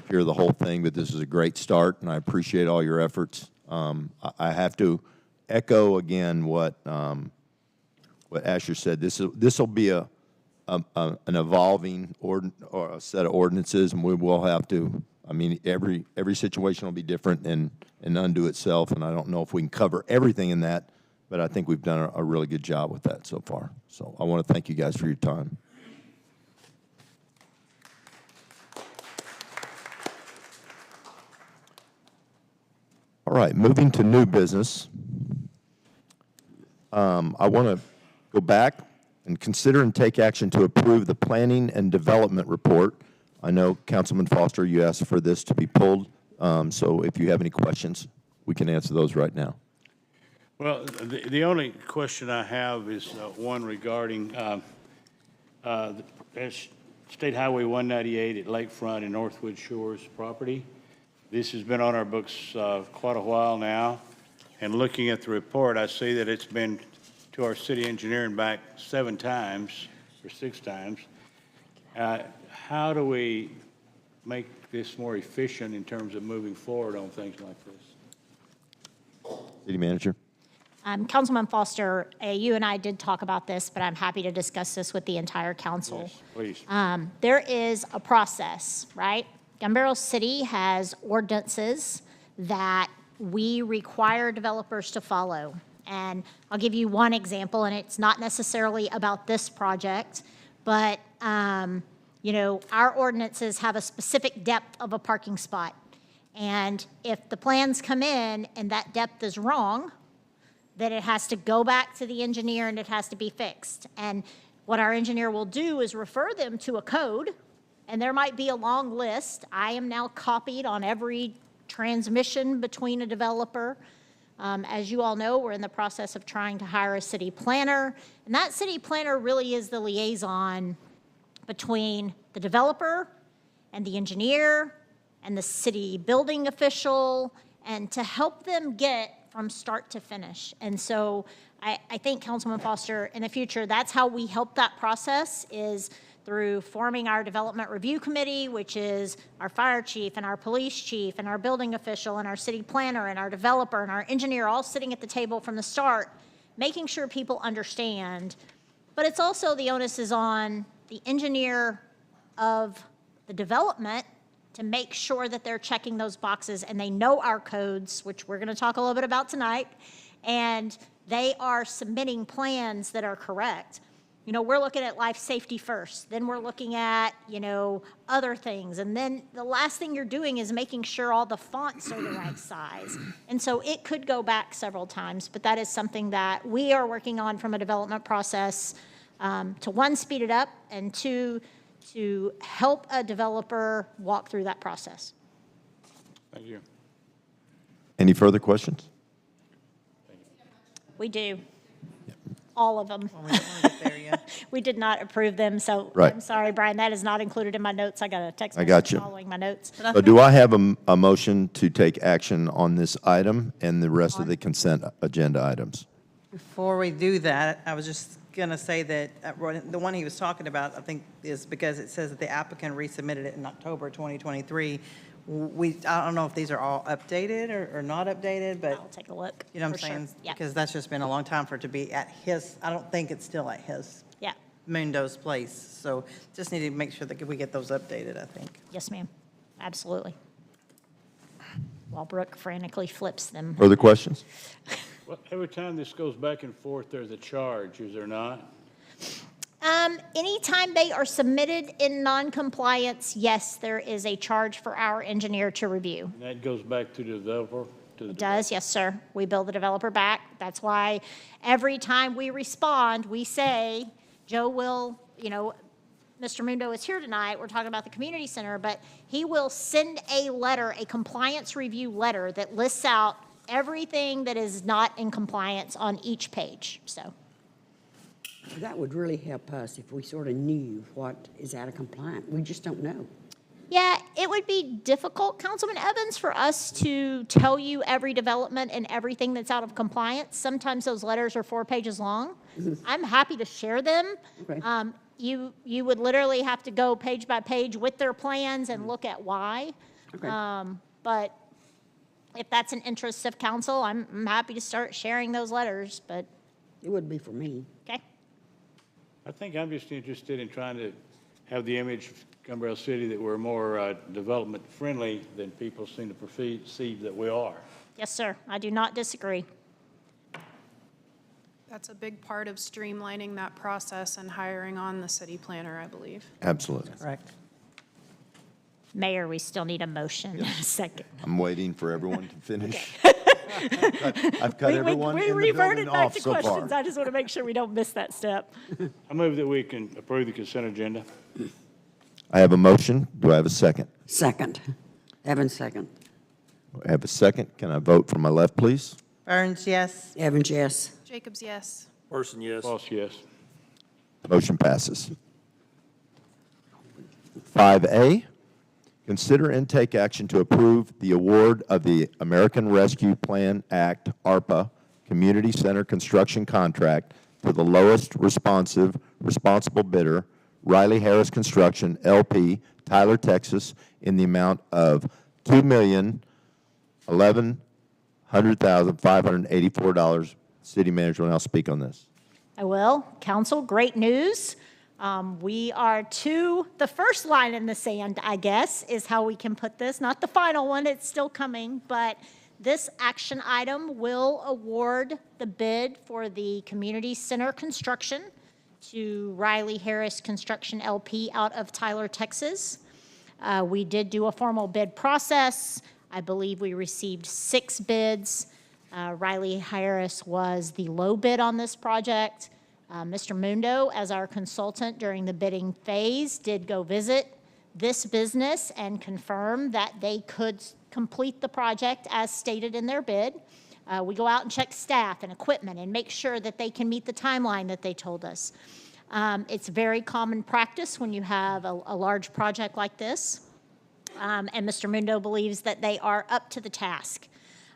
hear the whole thing, but this is a great start, and I appreciate all your efforts. I have to echo again what Asher said. This will be an evolving or a set of ordinances, and we will have to. I mean, every situation will be different and undo itself, and I don't know if we can cover everything in that, but I think we've done a really good job with that so far. So I want to thank you guys for your time. All right, moving to new business. I want to go back and consider and take action to approve the planning and development report. I know, Councilman Foster, you asked for this to be pulled, so if you have any questions, we can answer those right now. Well, the only question I have is one regarding State Highway 198 at Lakefront and Northwood Shores property. This has been on our books quite a while now, and looking at the report, I see that it's been to our city engineer and back 7 times or 6 times. How do we make this more efficient in terms of moving forward on things like this? City Manager. Councilman Foster, you and I did talk about this, but I'm happy to discuss this with the entire council. Yes, please. There is a process, right? Gun Barrel City has ordinances that we require developers to follow. And I'll give you one example, and it's not necessarily about this project, but our ordinances have a specific depth of a parking spot. And if the plans come in and that depth is wrong, then it has to go back to the engineer and it has to be fixed. And what our engineer will do is refer them to a code, and there might be a long list. I am now copied on every transmission between a developer. As you all know, we're in the process of trying to hire a city planner, and that city planner really is the liaison between the developer and the engineer and the city building official, and to help them get from start to finish. And so I think, Councilman Foster, in the future, that's how we help that process, is through forming our development review committee, which is our fire chief and our police chief and our building official and our city planner and our developer and our engineer all sitting at the table from the start, making sure people understand. But it's also, the onus is on the engineer of the development to make sure that they're checking those boxes and they know our codes, which we're going to talk a little bit about tonight, and they are submitting plans that are correct. You know, we're looking at life safety first, then we're looking at, you know, other things. And then the last thing you're doing is making sure all the fonts are the right size. And so it could go back several times, but that is something that we are working on from a development process, to one, speed it up, and two, to help a developer walk through that process. Thank you. Any further questions? We do. All of them. We don't wanna get there yet. We did not approve them, so Right. I'm sorry, Brian, that is not included in my notes. I got a text I got message you. following my notes. So do I have a motion to take action on this item and the rest of the consent agenda items? Before we do that, I was just going to say that the one he was talking about, I think, is because it says that the applicant resubmitted it in October 2023. I don't know if these are all updated or not updated, but I'll take a look. you know what for I'm sure. saying? Yeah, Because that's just been a long time for it to be at his, I don't think it's still at his, yeah, Mundo's place. So just need to make sure that we get those updated, I think. yes, ma'am, absolutely. While Brooke frantically flips them. Further questions? Well, every time this goes back and forth, there's a charge, is there not? Anytime they are submitted in non-compliance, yes, there is a charge for our engineer to review. And that goes back to the developer? It does, yes, sir. We bill the developer back. That's why every time we respond, we say, Joe will, you know, Mr. Mundo is here tonight, we're talking about the community center, but he will send a letter, a compliance review letter that lists out everything that is not in compliance on each page, so. That would really help us if we sort of knew what is out of compliance. We just don't know. Yeah, it would be difficult, Councilman Evans, for us to tell you every development and everything that's out of compliance. Sometimes those letters are 4 pages long. I'm happy to share them. Okay. You would literally have to go page by page with their plans and look at why. Okay. But if that's an interest of council, I'm happy to start sharing those letters, but, It would be for me. okay? I think I'm just interested in trying to have the image of Gun Barrel City that we're more development-friendly than people seem to perceive that we are. Yes, sir, I do not disagree. That's a big part of streamlining that process and hiring on the city planner, I believe. Absolutely. Correct. Mayor, we still need a motion in a second. I'm waiting for everyone to finish. I've cut everyone in the building off so far. I just want to make sure we don't miss that step. I move that we can approve the consent agenda. I have a motion. Do I have a second? Second. Evans, second. I have a second. Can I vote from my left, please? Burns, yes. Evans, yes. Jacobs, yes. Person, yes. Boss, yes. Motion passes. 5A, consider and take action to approve the award of the American Rescue Plan Act, ARPA, Community Center Construction Contract to the lowest responsible bidder, Riley Harris Construction, LP, Tyler, Texas, in the amount of $2,111,584. City manager will now speak on this. I will. Council, great news. We are to the first line in the sand, I guess, is how we can put this. Not the final one, it's still coming, but this action item will award the bid for the community center construction to Riley Harris Construction LP out of Tyler, Texas. We did do a formal bid process. I believe we received 6 bids. Riley Harris was the low bid on this project. Mr. Mundo, as our consultant during the bidding phase, did go visit this business and confirm that they could complete the project as stated in their bid. We go out and check staff and equipment and make sure that they can meet the timeline that they told us. It's very common practice when you have a large project like this. And Mr. Mundo believes that they are up to the task.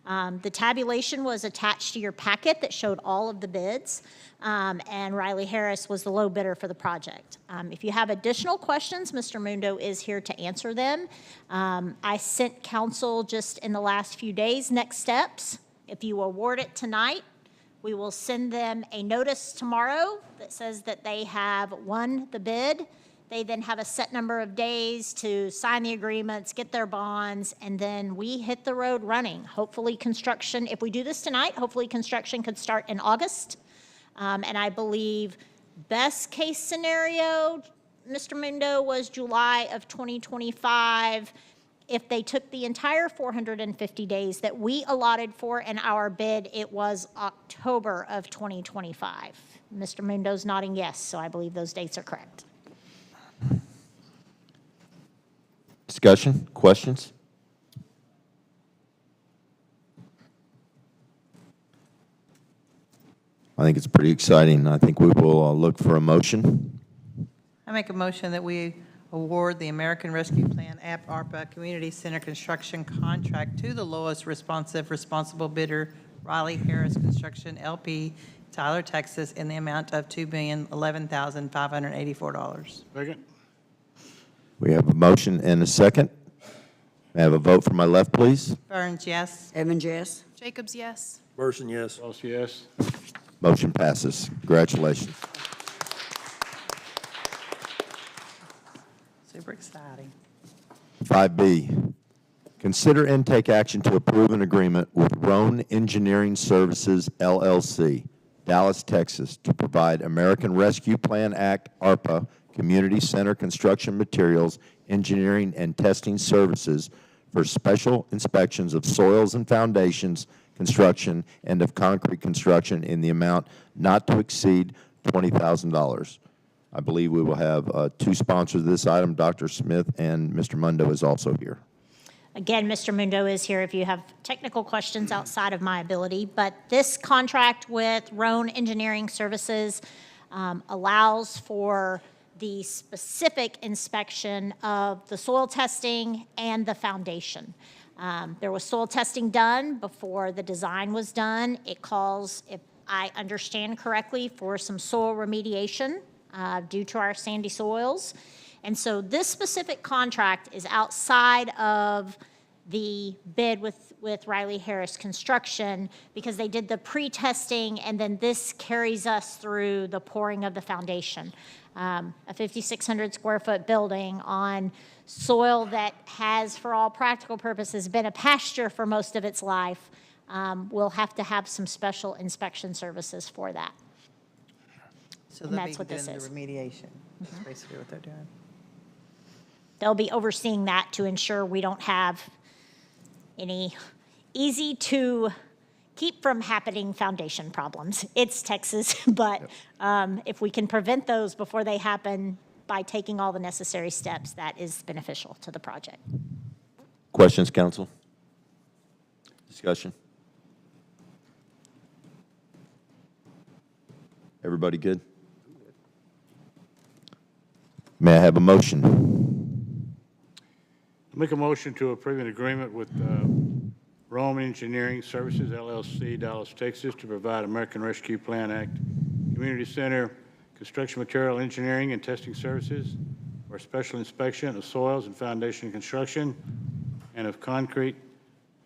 The tabulation was attached to your packet that showed all of the bids, and Riley Harris was the low bidder for the project. If you have additional questions, Mr. Mundo is here to answer them. I sent council just in the last few days next steps. If you award it tonight, we will send them a notice tomorrow that says that they have won the bid. They then have a set number of days to sign the agreements, get their bonds, and then we hit the road running. Hopefully construction, if we do this tonight, hopefully construction could start in August. And I believe best case scenario, Mr. Mundo, was July of 2025. If they took the entire 450 days that we allotted for in our bid, it was October of 2025. Mr. Mundo's nodding yes, so I believe those dates are correct. Discussion, questions? I think it's pretty exciting. I think we will look for a motion. I make a motion that we award the American Rescue Plan App ARPA Community Center construction contract to the lowest responsible bidder, Riley Harris Construction LP, Tyler, Texas, in the amount of $2,011,584. Second? We have a motion and a second. May I have a vote from my left, please? Burns, yes. Evans, yes. Jacobs, yes. Burson, yes. Ross, yes. Motion passes. Congratulations. Super exciting. 5B, consider and take action to approve an agreement with Roan Engineering Services, LLC, Dallas, Texas, to provide American Rescue Plan Act, ARPA, Community Center construction materials, engineering, and testing services for special inspections of soils and foundations construction and of concrete construction in the amount not to exceed $20,000. I believe we will have two sponsors of this item, Dr. Smith, and Mr. Mundo is also here. Again, Mr. Mundo is here if you have technical questions outside of my ability, but this contract with Roan Engineering Services allows for the specific inspection of the soil testing and the foundation. There was soil testing done before the design was done. It calls, if I understand correctly, for some soil remediation due to our sandy soils. And so this specific contract is outside of the bid with Riley Harris Construction because they did the pre-testing and then this carries us through the pouring of the foundation. A 5,600 square foot building on soil that has, for all practical purposes, been a pasture for most of its life, will have to have some special inspection services for that. So And they'll that's be what this doing is. the remediation. That's basically what they're doing. They'll be overseeing that to ensure we don't have any easy to keep from happening foundation problems. It's Texas, but if we can prevent those before they happen by taking all the necessary steps, that is beneficial to the project. Questions, council? Discussion? Everybody good? May I have a motion? Make a motion to approve an agreement with Roan Engineering Services, LLC, Dallas, Texas, to provide American Rescue Plan Act Community Center construction material engineering and testing services for special inspection of soils and foundation construction and of concrete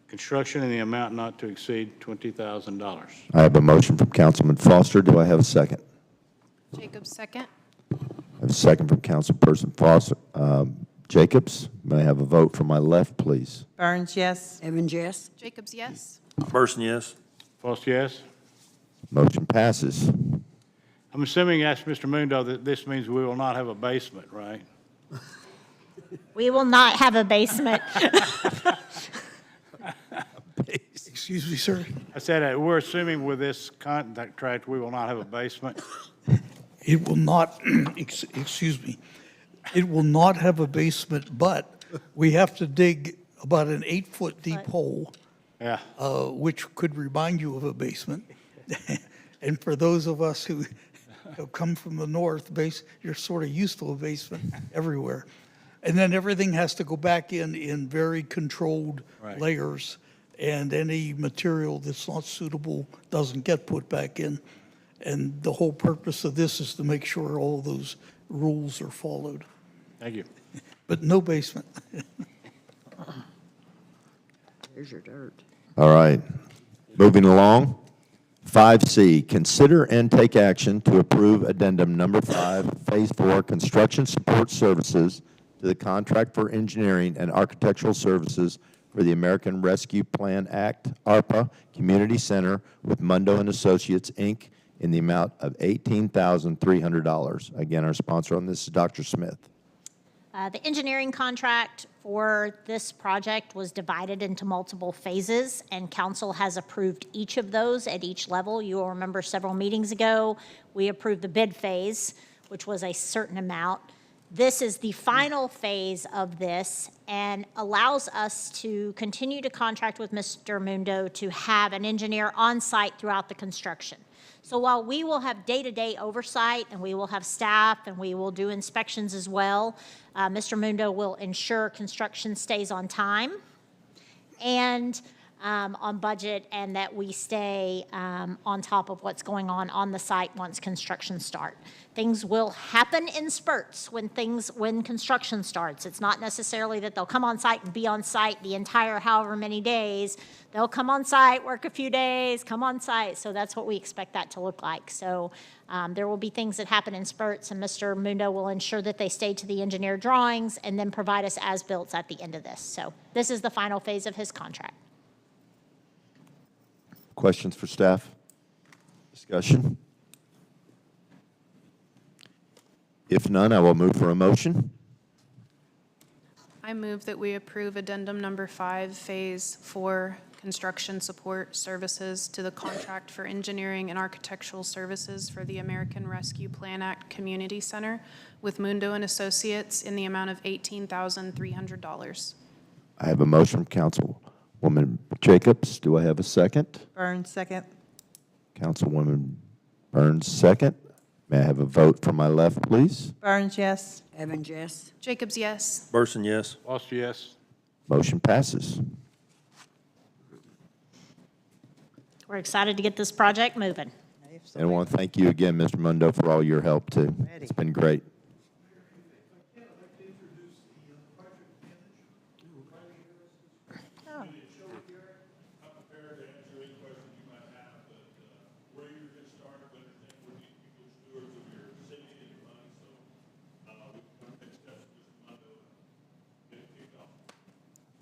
construction in the amount not to exceed $20,000. I have a motion from Councilman Foster. Do I have a second? Jacobs, second. I have a second from Councilperson Foster. Jacobs, may I have a vote from my left, please? Burns, yes. Evans, yes. Jacobs, yes. Burson, yes. False, yes. Motion passes. I'm assuming, asked Mr. Mundo, that this means we will not have a basement, right? We will not have a basement. Excuse me, sir. I said, we're assuming with this contract, we will not have a basement. It will not, excuse me, it will not have a basement, but we have to dig about an 8-foot deep hole, Yeah. which could remind you of a basement. And for those of us who have come from the north, you're sort of used to a basement everywhere. And then everything has to go back in very controlled Right. layers. and any material that's not suitable doesn't get put back in. And the whole purpose of this is to make sure all those rules are followed. Thank you. But no basement. There's your dirt. All right. Moving along. 5C, consider and take action to approve addendum number 5, Phase 4, construction support services to the contract for engineering and architectural services for the American Rescue Plan Act, ARPA, Community Center with Mundo and Associates, Inc., in the amount of $18,300. Again, our sponsor on this is Dr. Smith. The engineering contract for this project was divided into multiple phases, and council has approved each of those at each level. You will remember several meetings ago, we approved the bid phase, which was a certain amount. This is the final phase of this and allows us to continue to contract with Mr. Mundo to have an engineer on site throughout the construction. So while we will have day-to-day oversight and we will have staff and we will do inspections as well, Mr. Mundo will ensure construction stays on time and on budget, and that we stay on top of what's going on the site once construction starts. Things will happen in spurts when construction starts. It's not necessarily that they'll come on site and be on site the entire however many days. They'll come on site, work a few days, come on site. So that's what we expect that to look like. So there will be things that happen in spurts, and Mr. Mundo will ensure that they stay to the engineered drawings and then provide us as-built at the end of this. So this is the final phase of his contract. Questions for staff? Discussion? If none, I will move for a motion. I move that we approve addendum number 5, Phase 4, construction support services to the contract for engineering and architectural services for the American Rescue Plan Act Community Center with Mundo and Associates in the amount of $18,300. I have a motion from Councilwoman Jacobs. Do I have a second? Burns, second. Councilwoman Burns, second. May I have a vote from my left, please? Burns, yes. Evans, yes. Jacobs, yes. Burson, yes. Foster, yes. Motion passes. We're excited to get this project moving. And I want to thank you again, Mr. Mundo, for all your help, too. It's been great.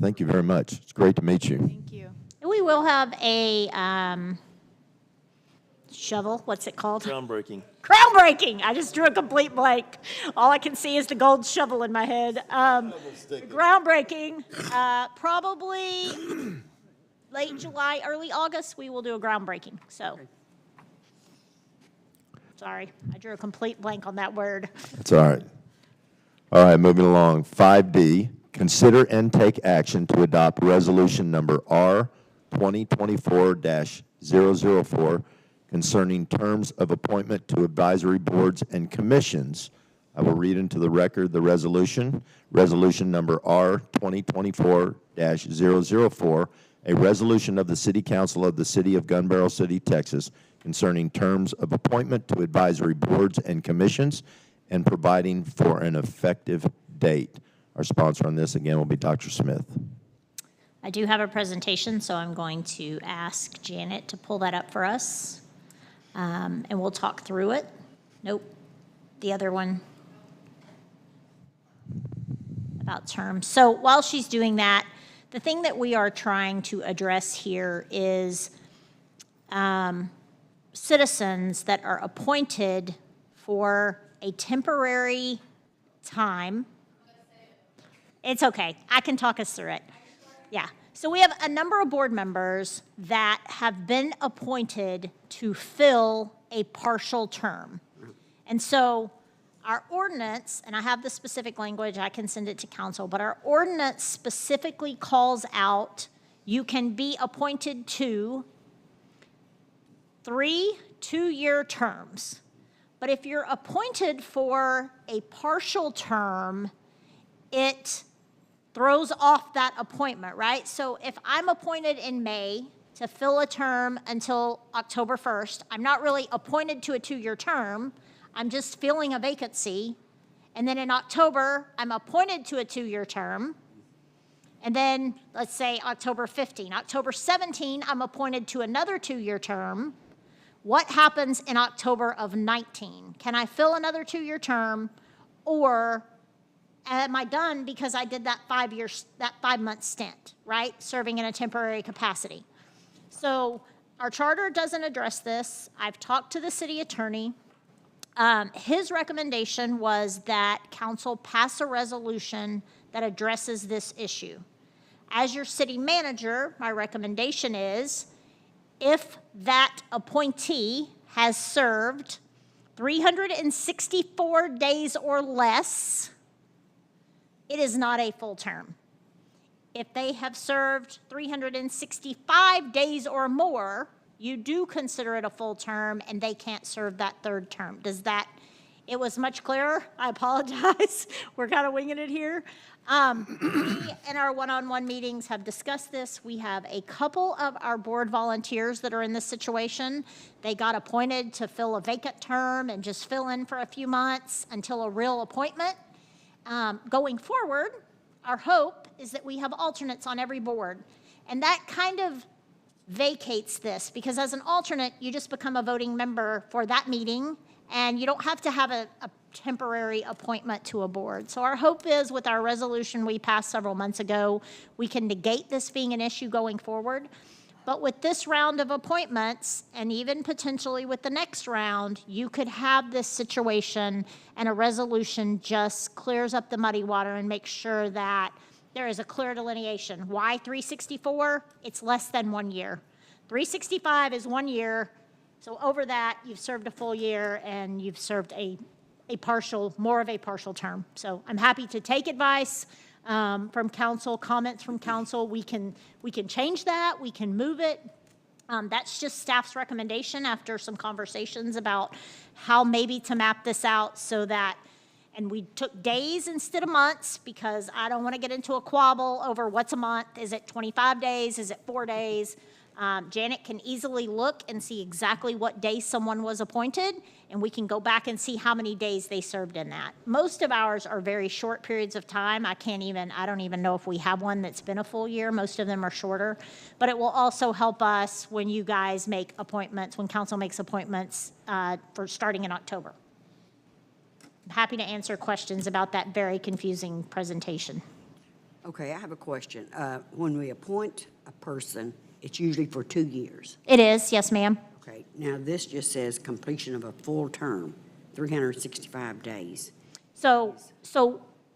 Thank you very much. It's great to meet you. Thank you. And we will have a shovel, what's it called? Groundbreaking. Groundbreaking. I just drew a complete blank. All I can see is the gold shovel in my head. Groundbreaking, probably late July, early August, we will do a groundbreaking. So, sorry, I drew a complete blank on that word. That's all right. All right, moving along. 5D, consider and take action to adopt resolution number R 2024-004 concerning terms of appointment to advisory boards and commissions. I will read into the record the resolution. Resolution number R 2024-004, a resolution of the City Council of the City of Gun Barrel City, Texas, concerning terms of appointment to advisory boards and commissions and providing for an effective date. Our sponsor on this, again, will be Dr. Smith. I do have a presentation, so I'm going to ask Janet to pull that up for us, and we'll talk through it. Nope, the other one about terms. So while she's doing that, the thing that we are trying to address here is citizens that are appointed for a temporary time. It's okay. I can talk us through it. Yeah. So we have a number of board members that have been appointed to fill a partial term. And so our ordinance, and I have the specific language, I can send it to council, but our ordinance specifically calls out you can be appointed to 3 two-year terms. But if you're appointed for a partial term, the throws off that appointment, right? So if I'm appointed in May to fill a term until October 1st, I'm not really appointed to a 2-year term, I'm just filling a vacancy. And then in October, I'm appointed to a 2-year term. And then, let's say October 15. October 17, I'm appointed to another 2-year term. What happens in October of 19? Can I fill another 2-year term, or am I done because I did that 5-month stint, right? Serving in a temporary capacity. So our charter doesn't address this. I've talked to the city attorney. His recommendation was that council pass a resolution that addresses this issue. As your city manager, my recommendation is, if that appointee has served 364 days or less, it is not a full term. If they have served 365 days or more, you do consider it a full term, and they can't serve that 3rd term. It was much clearer. I apologize. We're kind of winging it here. We, in our one-on-one meetings, have discussed this. We have a couple of our board volunteers that are in this situation. They got appointed to fill a vacant term and just fill in for a few months until a real appointment. Going forward, our hope is that we have alternates on every board. And that kind of vacates this, because as an alternate, you just become a voting member for that meeting, and you don't have to have a temporary appointment to a board. So our hope is, with our resolution we passed several months ago, we can negate this being an issue going forward. But with this round of appointments, and even potentially with the next round, you could have this situation, and a resolution just clears up the muddy water and makes sure that there is a clear delineation. Why 364? It's less than 1 year. 365 is 1 year. So over that, you've served a full year, and you've served more of a partial term. So I'm happy to take advice from council, comments from council. We can change that. We can move it. That's just staff's recommendation after some conversations about how maybe to map this out, so that, and we took days instead of months, because I don't want to get into a quabble over what's a month. Is it 25 days? Is it 4 days? Janet can easily look and see exactly what day someone was appointed, and we can go back and see how many days they served in that. Most of ours are very short periods of time. I don't even know if we have one that's been a full year. Most of them are shorter. But it will also help us when you guys make appointments, when council makes appointments for starting in October. I'm happy to answer questions about that very confusing presentation. Okay, I have a question. When we appoint a person, it's usually for 2 years. It is, yes, ma'am. Okay, now this just says completion of a full term, 365 days. So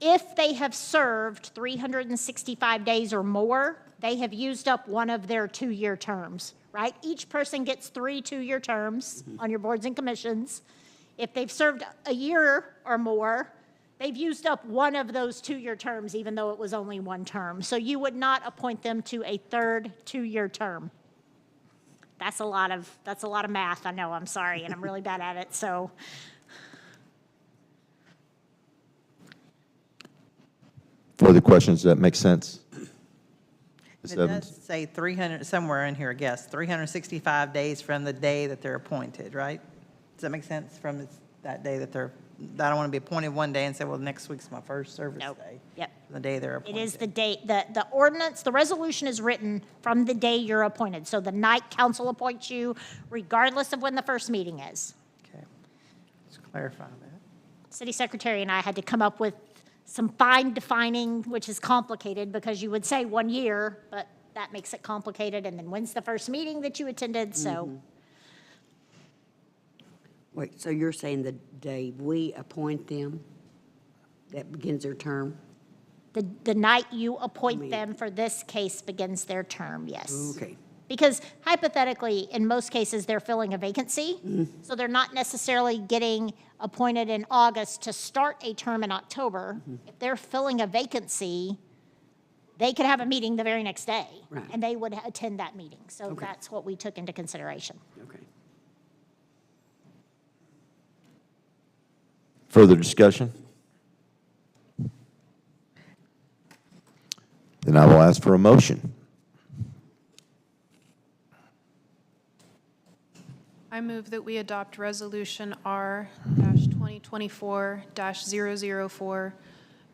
if they have served 365 days or more, they have used up one of their 2-year terms, right? Each person gets 3 2-year terms on your boards and commissions. If they've served a year or more, they've used up one of those 2-year terms, even though it was only 1 term. So you would not appoint them to a 3rd 2-year term. That's a lot of math. I know, I'm sorry, and I'm really bad at it, so. Further questions, that make sense? Ms. It Evans? does say 300, somewhere in here, I guess, 365 days from the day that they're appointed, right? Does that make sense, from that day that they're, I don't want to be appointed one day and say, well, next week's my first service Nope. day. Yep. The day they're It appointed. is the date, the ordinance, the resolution is written from the day you're appointed. So the night council appoints you, regardless of when the first meeting is. Okay, let's clarify that. City secretary and I had to come up with some fine defining, which is complicated, because you would say 1 year, but that makes it complicated. And then when's the first meeting that you attended? So Wait, so you're saying the day we appoint them, that begins their term? the night you appoint them for this case begins their term, yes. Okay. Because hypothetically, in most cases, they're filling a vacancy, so they're not necessarily getting appointed in August to start a term in October. If they're filling a vacancy, they could have a meeting the very next day, Right. and they would attend that meeting. So Okay. that's what we took into consideration. Okay. Further discussion? ask for a motion. I move that we adopt Resolution R-2024-004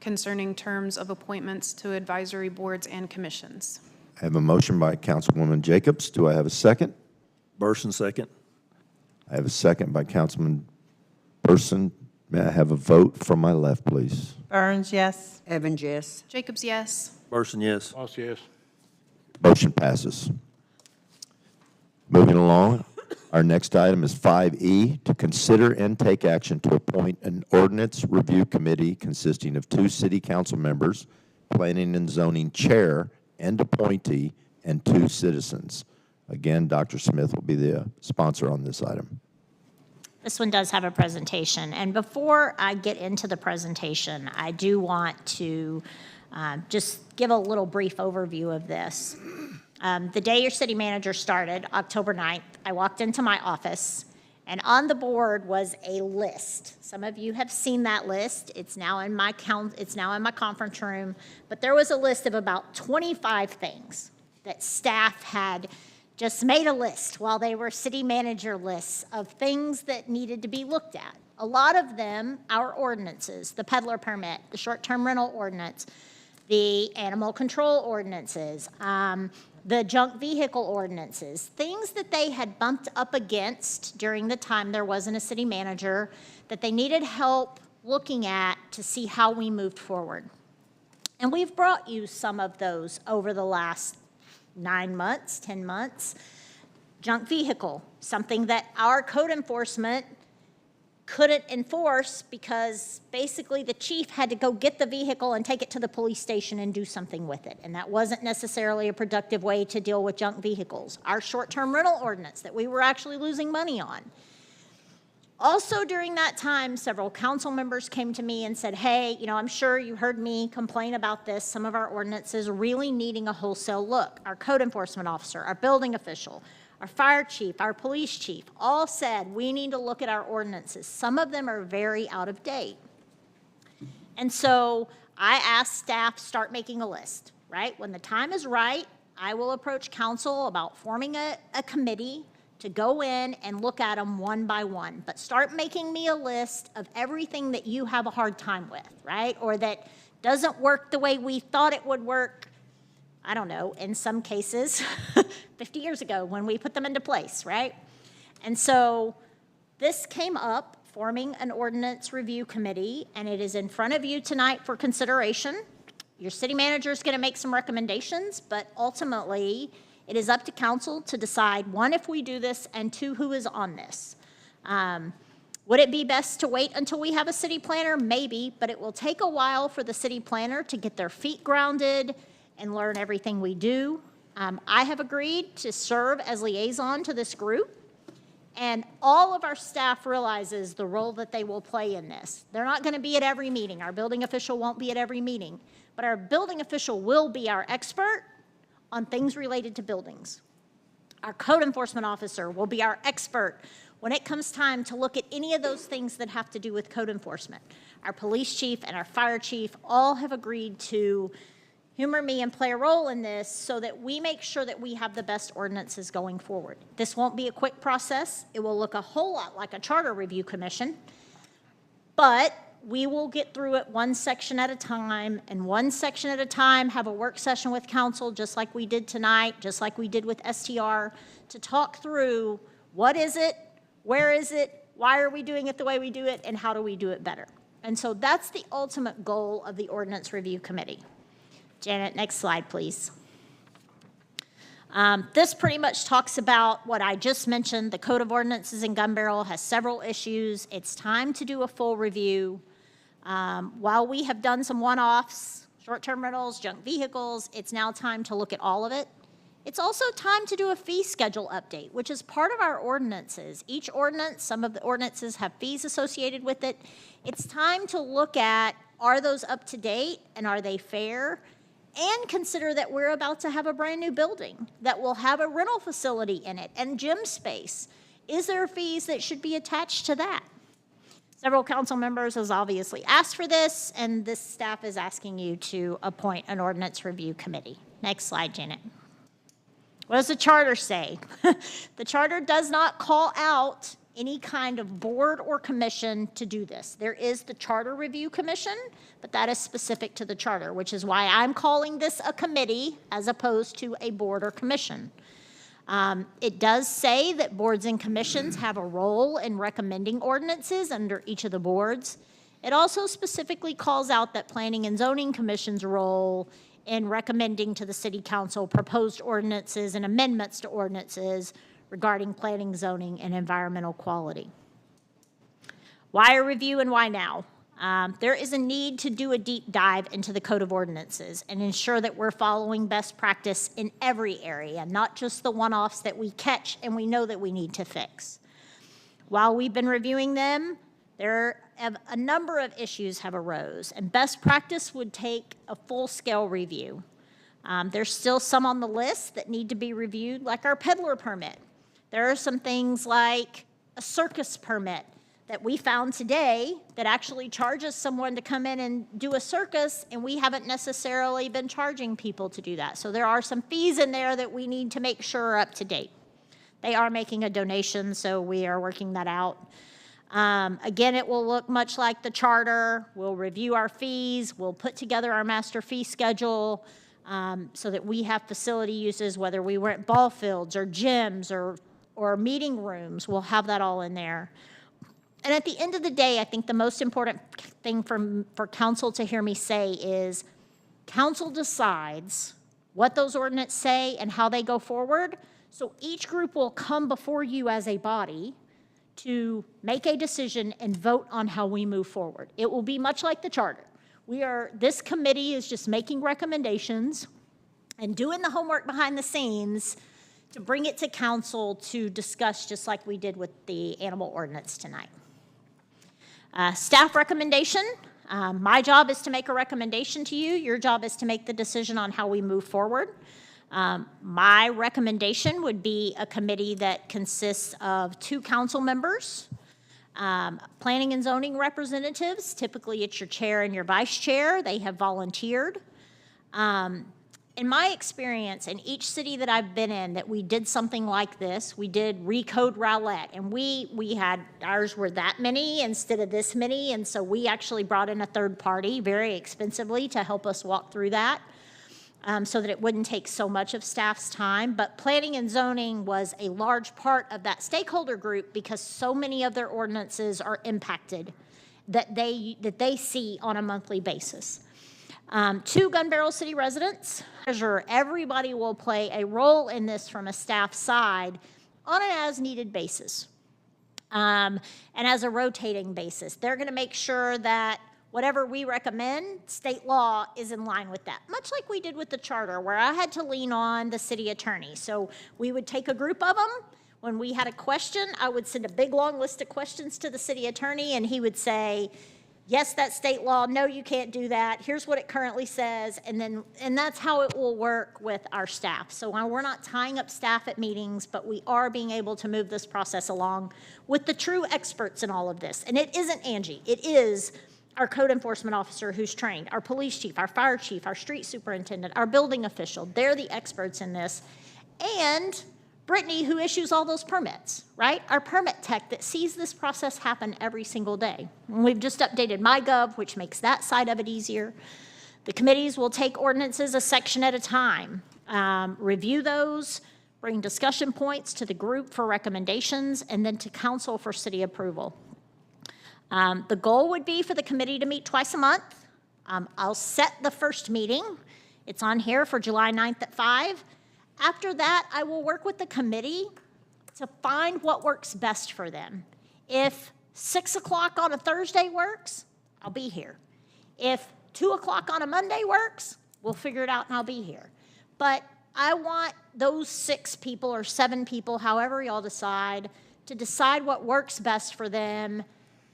concerning terms of appointments to advisory boards and commissions. I have a motion by Councilwoman Jacobs. Do I have a second? Burson, second. I have a second by Councilman Burson. May I have a vote from my left, please? Burns, yes. Evans, yes. Jacobs, yes. Burson, yes. Moss, yes. Motion passes. Moving along, our next item is 5E, to consider and take action to appoint an ordinance review committee consisting of 2 city council members, planning and zoning chair and appointee, and 2 citizens. Again, Dr. Smith will be the sponsor on this item. This one does have a presentation, and before I get into the presentation, I do want to just give a little brief overview of this. The day your city manager started, October 9th, I walked into my office, and on the board was a list. Some of you have seen that list. It's now in my conference room, but there was a list of about 25 things that staff had just made a list while they were city manager lists of things that needed to be looked at. A lot of them, our ordinances, the peddler permit, the short-term rental ordinance, the animal control ordinances, the junk vehicle ordinances, things that they had bumped up against during the time there wasn't a city manager that they needed help looking at to see how we moved forward. And we've brought you some of those over the last 9 months, 10 months. Junk vehicle, something that our code enforcement couldn't enforce because basically the chief had to go get the vehicle and take it to the police station and do something with it. And that wasn't necessarily a productive way to deal with junk vehicles. Our short-term rental ordinance that we were actually losing money on. Also during that time, several council members came to me and said, hey, I'm sure you heard me complain about this. Some of our ordinances are really needing a wholesale look. Our code enforcement officer, our building official, our fire chief, our police chief, all said we need to look at our ordinances. Some of them are very out of date. And so I asked staff, start making a list, right? When the time is right, I will approach council about forming a committee to go in and look at them one by one, but start making me a list of everything that you have a hard time with, right? Or that doesn't work the way we thought it would work, I don't know, in some cases, 50 years ago when we put them into place, right? And so this came up, forming an ordinance review committee, and it is in front of you tonight for consideration. Your city manager is going to make some recommendations, but ultimately, it is up to council to decide, 1, if we do this, and 2, who is on this. Would it be best to wait until we have a city planner? Maybe, but it will take a while for the city planner to get their feet grounded and learn everything we do. I have agreed to serve as liaison to this group, and all of our staff realizes the role that they will play in this. They're not going to be at every meeting. Our building official won't be at every meeting, but our building official will be our expert on things related to buildings. Our code enforcement officer will be our expert when it comes time to look at any of those things that have to do with code enforcement. Our police chief and our fire chief all have agreed to humor me and play a role in this so that we make sure that we have the best ordinances going forward. This won't be a quick process. It will look a whole lot like a charter review commission, but we will get through it one section at a time, and one section at a time have a work session with council, just like we did tonight, just like we did with STR, to talk through what is it, where is it, why are we doing it the way we do it, and how do we do it better. And so that's the ultimate goal of the Ordinance Review Committee. Janet, next slide, please. This pretty much talks about what I just mentioned. The Code of Ordinances in Gun Barrel has several issues. It's time to do a full review. While we have done some one-offs, short-term rentals, junk vehicles, it's now time to look at all of it. It's also time to do a fee schedule update, which is part of our ordinances. Each ordinance, some of the ordinances have fees associated with it. It's time to look at, are those up to date and are they fair? And consider that we're about to have a brand new building that will have a rental facility in it and gym space. Is there fees that should be attached to that? Several council members has obviously asked for this, and this staff is asking you to appoint an ordinance review committee. Next slide, Janet. What does the charter say? The charter does not call out any kind of board or commission to do this. There is the Charter Review Commission, but that is specific to the charter, which is why I'm calling this a committee as opposed to a board or commission. It does say that boards and commissions have a role in recommending ordinances under each of the boards. It also specifically calls out that Planning and Zoning Commission's role in recommending to the City Council proposed ordinances and amendments to ordinances regarding planning, zoning, and environmental quality. Why a review and why now? There is a need to do a deep dive into the Code of Ordinances and ensure that we're following best practice in every area, not just the one-offs that we catch and we know that we need to fix. While we've been reviewing them, there have a number of issues have arose, and best practice would take a full-scale review. There's still some on the list that need to be reviewed, like our peddler permit. There are some things like a circus permit that we found today that actually charges someone to come in and do a circus, and we haven't necessarily been charging people to do that. So there are some fees in there that we need to make sure are up to date. They are making a donation, so we are working that out. Again, it will look much like the charter. We'll review our fees. We'll put together our master fee schedule so that we have facility uses, whether we rent ball fields or gyms or meeting rooms. We'll have that all in there. And at the end of the day, I think the most important thing for council to hear me say is council decides what those ordinances say and how they go forward. So each group will come before you as a body to make a decision and vote on how we move forward. It will be much like the charter. This committee is just making recommendations and doing the homework behind the scenes to bring it to council to discuss, just like we did with the animal ordinance tonight. Staff recommendation. My job is to make a recommendation to you. Your job is to make the decision on how we move forward. My recommendation would be a committee that consists of 2 council members, planning and zoning representatives. Typically, it's your chair and your vice chair. They have volunteered. In my experience, in each city that I've been in that we did something like this, we did Recode Rowlett, and we had, ours were that many instead of this many, and so we actually brought in a third party very expensively to help us walk through that. So that it wouldn't take so much of staff's time. But planning and zoning was a large part of that stakeholder group because so many of their ordinances are impacted that they see on a monthly basis. 2 Gun Barrel City residents. Everybody will play a role in this from a staff side on an as-needed basis and as a rotating basis. They're going to make sure that whatever we recommend, state law is in line with that, much like we did with the charter, where I had to lean on the city attorney. So we would take a group of them. When we had a question, I would send a big, long list of questions to the city attorney, and he would say, yes, that's state law. No, you can't do that. Here's what it currently says. And that's how it will work with our staff. So we're not tying up staff at meetings, but we are being able to move this process along with the true experts in all of this. And it isn't Angie. It is our code enforcement officer who's trained, our police chief, our fire chief, our street superintendent, our building official. They're the experts in this. And Brittany, who issues all those permits, right? Our permit tech that sees this process happen every single day. And we've just updated MyGov, which makes that side of it easier. The committees will take ordinances a section at a time, review those, bring discussion points to the group for recommendations, and then to council for city approval. The goal would be for the committee to meet twice a month. I'll set the first meeting. It's on here for July 9th at 5. After that, I will work with the committee to find what works best for them. If 6 o'clock on a Thursday works, I'll be here. If 2 o'clock on a Monday works, we'll figure it out and I'll be here. But I want those 6 people or 7 people, however y'all decide, to decide what works best for them,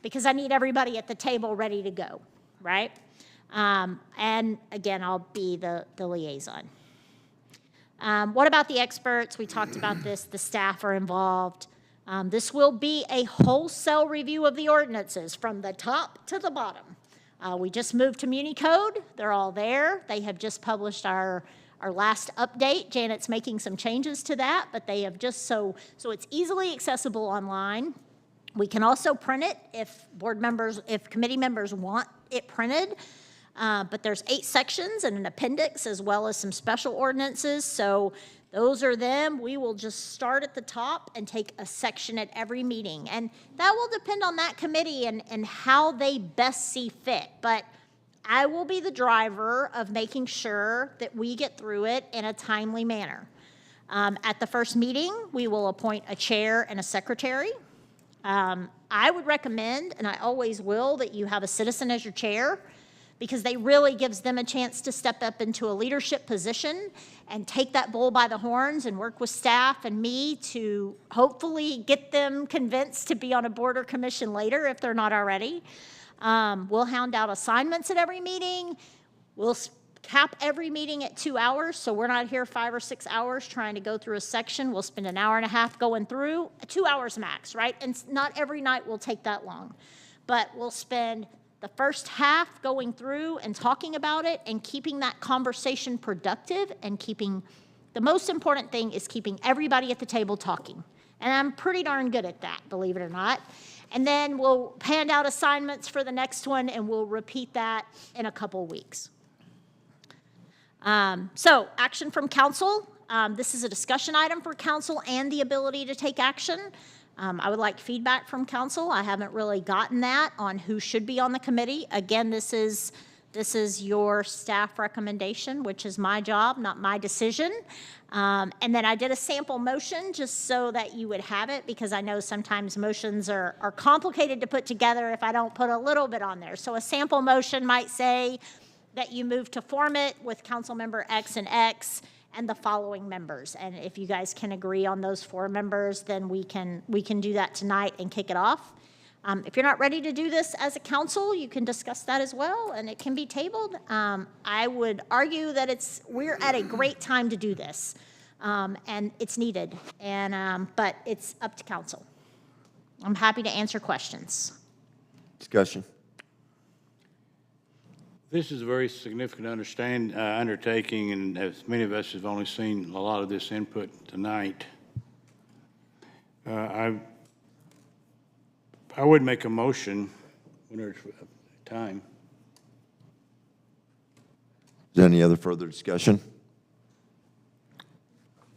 because I need everybody at the table ready to go, right? And again, I'll be the liaison. What about the experts? We talked about this. The staff are involved. This will be a wholesale review of the ordinances from the top to the bottom. We just moved to MuniCode. They're all there. They have just published our our last update. Janet's making some changes to that, but they have just so it's easily accessible online. We can also print it if committee members want it printed. But there's 8 sections and an appendix as well as some special ordinances. So those are them. We will just start at the top and take a section at every meeting. And that will depend on that committee and how they best see fit. But I will be the driver of making sure that we get through it in a timely manner. At the first meeting, we will appoint a chair and a secretary. I would recommend, and I always will, that you have a citizen as your chair, because they really gives them a chance to step up into a leadership position and take that bull by the horns and work with staff and me to hopefully get them convinced to be on a board or commission later if they're not already. We'll hound out assignments at every meeting. We'll cap every meeting at 2 hours, so we're not here 5 or 6 hours trying to go through a section. We'll spend an hour and a half going through, 2 hours max, right? And not every night will take that long, but we'll spend the first half going through and talking about it and keeping that conversation productive and the most important thing is keeping everybody at the table talking. And I'm pretty darn good at that, believe it or not. And then we'll hand out assignments for the next one and we'll repeat that in a couple weeks. So action from council. This is a discussion item for council and the ability to take action. I would like feedback from council. I haven't really gotten that on who should be on the committee. Again, this is your staff recommendation, which is my job, not my decision. And then I did a sample motion just so that you would have it, because I know sometimes motions are complicated to put together if I don't put a little bit on there. So a sample motion might say that you move to form it with council member X and X and the following members. And if you guys can agree on those 4 members, then we can do that tonight and kick it off. If you're not ready to do this as a council, you can discuss that as well, and it can be tabled. I would argue that we're at a great time to do this, and it's needed. But it's up to council. I'm happy to answer questions. Discussion. This is a very significant undertaking, and as many of us have only seen a lot of this input tonight, I would make a motion when there's time. Is there any other further discussion?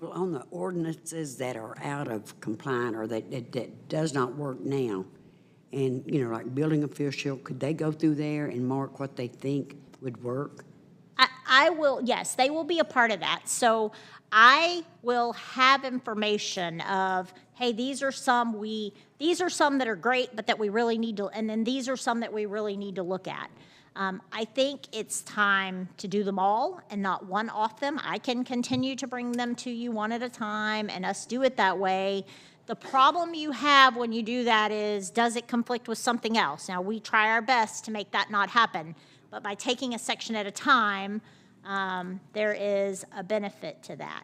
Well, on the ordinances that are out of compliance or that does not work now, and, like building official, could they go through there and mark what they think would work? I will, yes, they will be a part of that. So I will have information of, hey, these are some that are great, but that we really need to, and then these are some that we really need to look at. I think it's time to do them all and not one off them. I can continue to bring them to you one at a time and us do it that way. The problem you have when you do that is, does it conflict with something else? Now, we try our best to make that not happen, but by taking a section at a time, there is a benefit to that.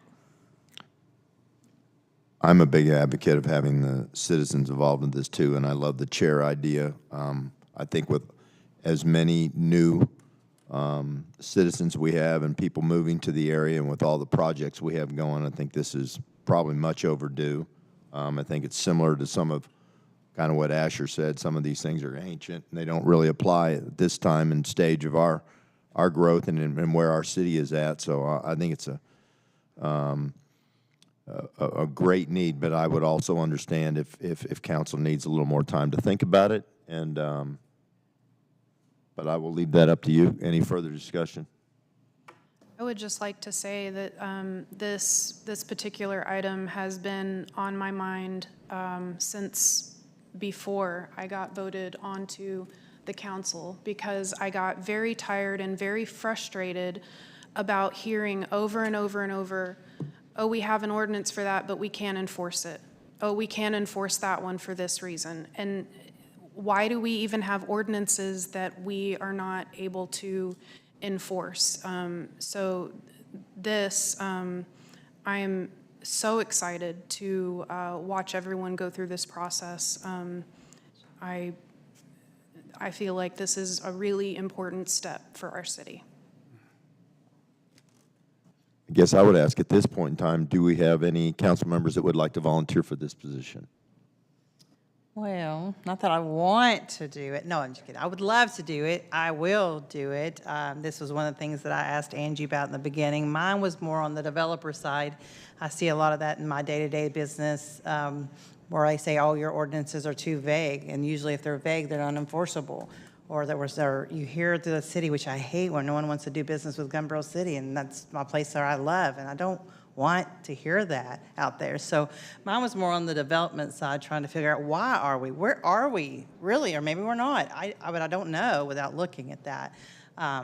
I'm a big advocate of having the citizens involved in this too, and I love the chair idea. I think with as many new citizens we have and people moving to the area, and with all the projects we have going, I think this is probably much overdue. I think it's similar to some of kind of what Asher said. Some of these things are ancient, and they don't really apply at this time and stage of our growth and where our city is at. So I think it's a great need, but I would also understand if council needs a little more time to think about it. And but I will leave that up to you. Any further discussion? I would just like to say that this particular item has been on my mind since before I got voted onto the council, because I got very tired and very frustrated about hearing over and over and over, oh, we have an ordinance for that, but we can't enforce it. Oh, we can't enforce that one for this reason. And why do we even have ordinances that we are not able to enforce? So this, I am so excited to watch everyone go through this process. I feel like this is a really important step for our city. guess I would ask at this point in time, do we have any council members that would like to volunteer for this position? Well, not that I want to do it. No, I'm just kidding. I would love to do it. I will do it. This was one of the things that I asked Angie about in the beginning. Mine was more on the developer side. I see a lot of that in my day-to-day business, where I say, oh, your ordinances are too vague. And usually if they're vague, they're unenforceable. Or you hear through the city, which I hate when no one wants to do business with Gun Barrel City, and that's my place that I love, and I don't want to hear that out there. So mine was more on the development side, trying to figure out why are we, where are we really, or maybe we're not. But I don't know without looking at that.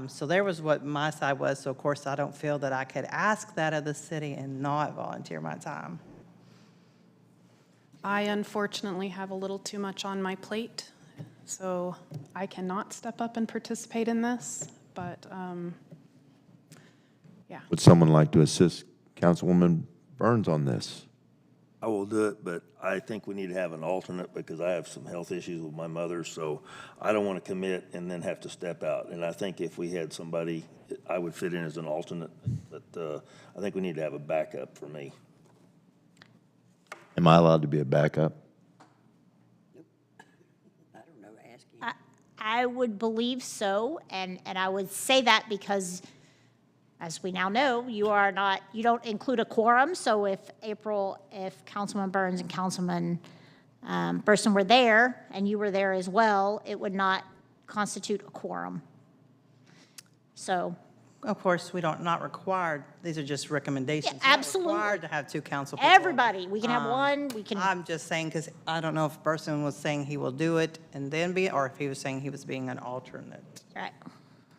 So there was what my side was. So of course I don't feel that I could ask that of the city and not volunteer my time. I unfortunately have a little too much on my plate, so I cannot step up and participate in this, but yeah. Would someone like to assist Councilwoman Burns on this? I will do it, but I think we need to have an alternate because I have some health issues with my mother, so I don't want to commit and then have to step out. And I think if we had somebody, I would fit in as an alternate, but I think we need to have a backup for me. Am I allowed to be a backup? I would believe so, and I would say that because, as we now know, you don't include a quorum, so if Councilman Burns and Councilman Burson were there, and you were there as well, it would not constitute a quorum. So. Of course, not required. These are just recommendations. Yeah, absolutely. We're not required to have two council people. Everybody, we can have one, we can. I'm just saying, because I don't know if Burson was saying he will do it and then or if he was saying he was being an alternate. Right.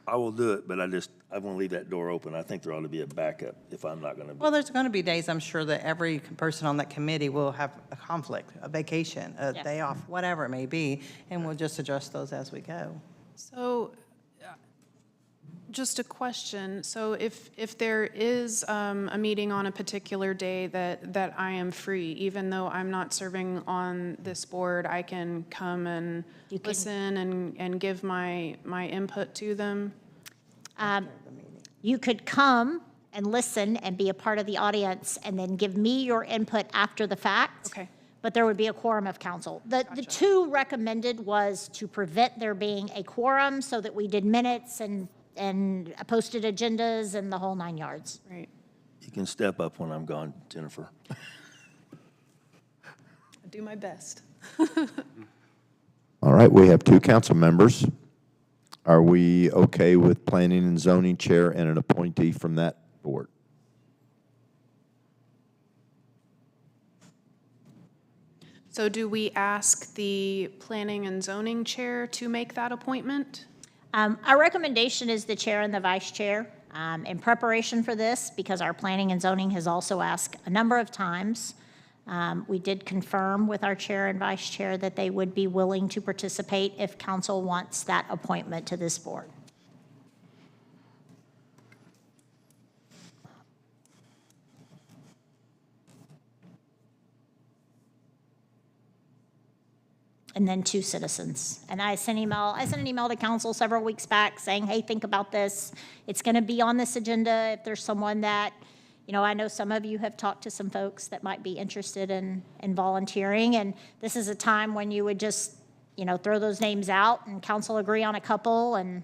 I will do it, but I want to leave that door open. I think there ought to be a backup if I'm not going to be. Well, there's going to be days, I'm sure, that every person on that committee will have a conflict, a vacation, a day off, whatever it may be, and we'll just adjust those as we go. So, just a question. So if there is a meeting on a particular day that I am free, even though I'm not serving on this board, I can come and listen and give my input to them? You could come and listen and be a part of the audience and then give me your input after the fact. Okay. But there would be a quorum of council. The two recommended was to prevent there being a quorum so that we did minutes and posted agendas and the whole 9 yards. Right. You can step up when I'm gone, Jennifer. I do my best. All right, we have two council members. Are we okay with planning and zoning chair and an appointee from that board? So do we ask the planning and zoning chair to make that appointment? Our recommendation is the chair and the vice chair. In preparation for this, because our planning and zoning has also asked a number of times, we did confirm with our chair and vice chair that they would be willing to participate if council wants that appointment to this board. And then two citizens. And I sent an email to council several weeks back saying, hey, think about this. It's going to be on this agenda. If there's someone that, I know some of you have talked to some folks that might be interested in volunteering. And this is a time when you would just, throw those names out and council agree on a couple. And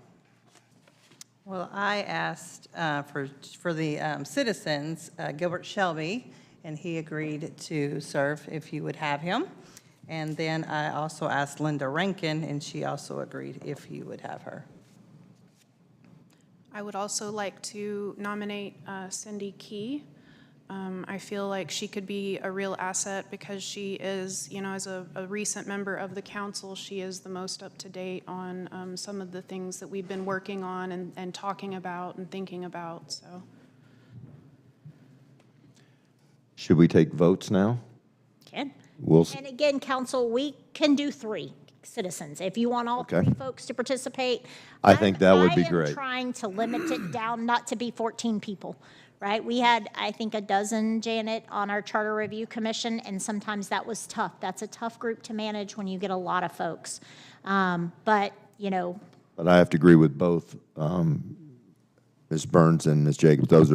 Well, I asked for the citizens, Gilbert Shelby, and he agreed to serve if you would have him. And then I also asked Linda Rankin, and she also agreed if you would have her. I would also like to nominate Cindy Key. I feel like she could be a real asset because she is, as a recent member of the council, she is the most up to date on some of the things that we've been working on and talking about and thinking about, so. Should we take votes now? can. We'll And again, council, we can do 3 citizens. If you want all Okay. 3 folks to participate. I think that would be I great. am trying to limit it down not to be 14 people, right? We had, I think, a dozen, Janet, on our Charter Review Commission, and sometimes that was tough. That's a tough group to manage when you get a lot of folks. But But I have to agree with both Ms. Burns and Ms. Jacobs, those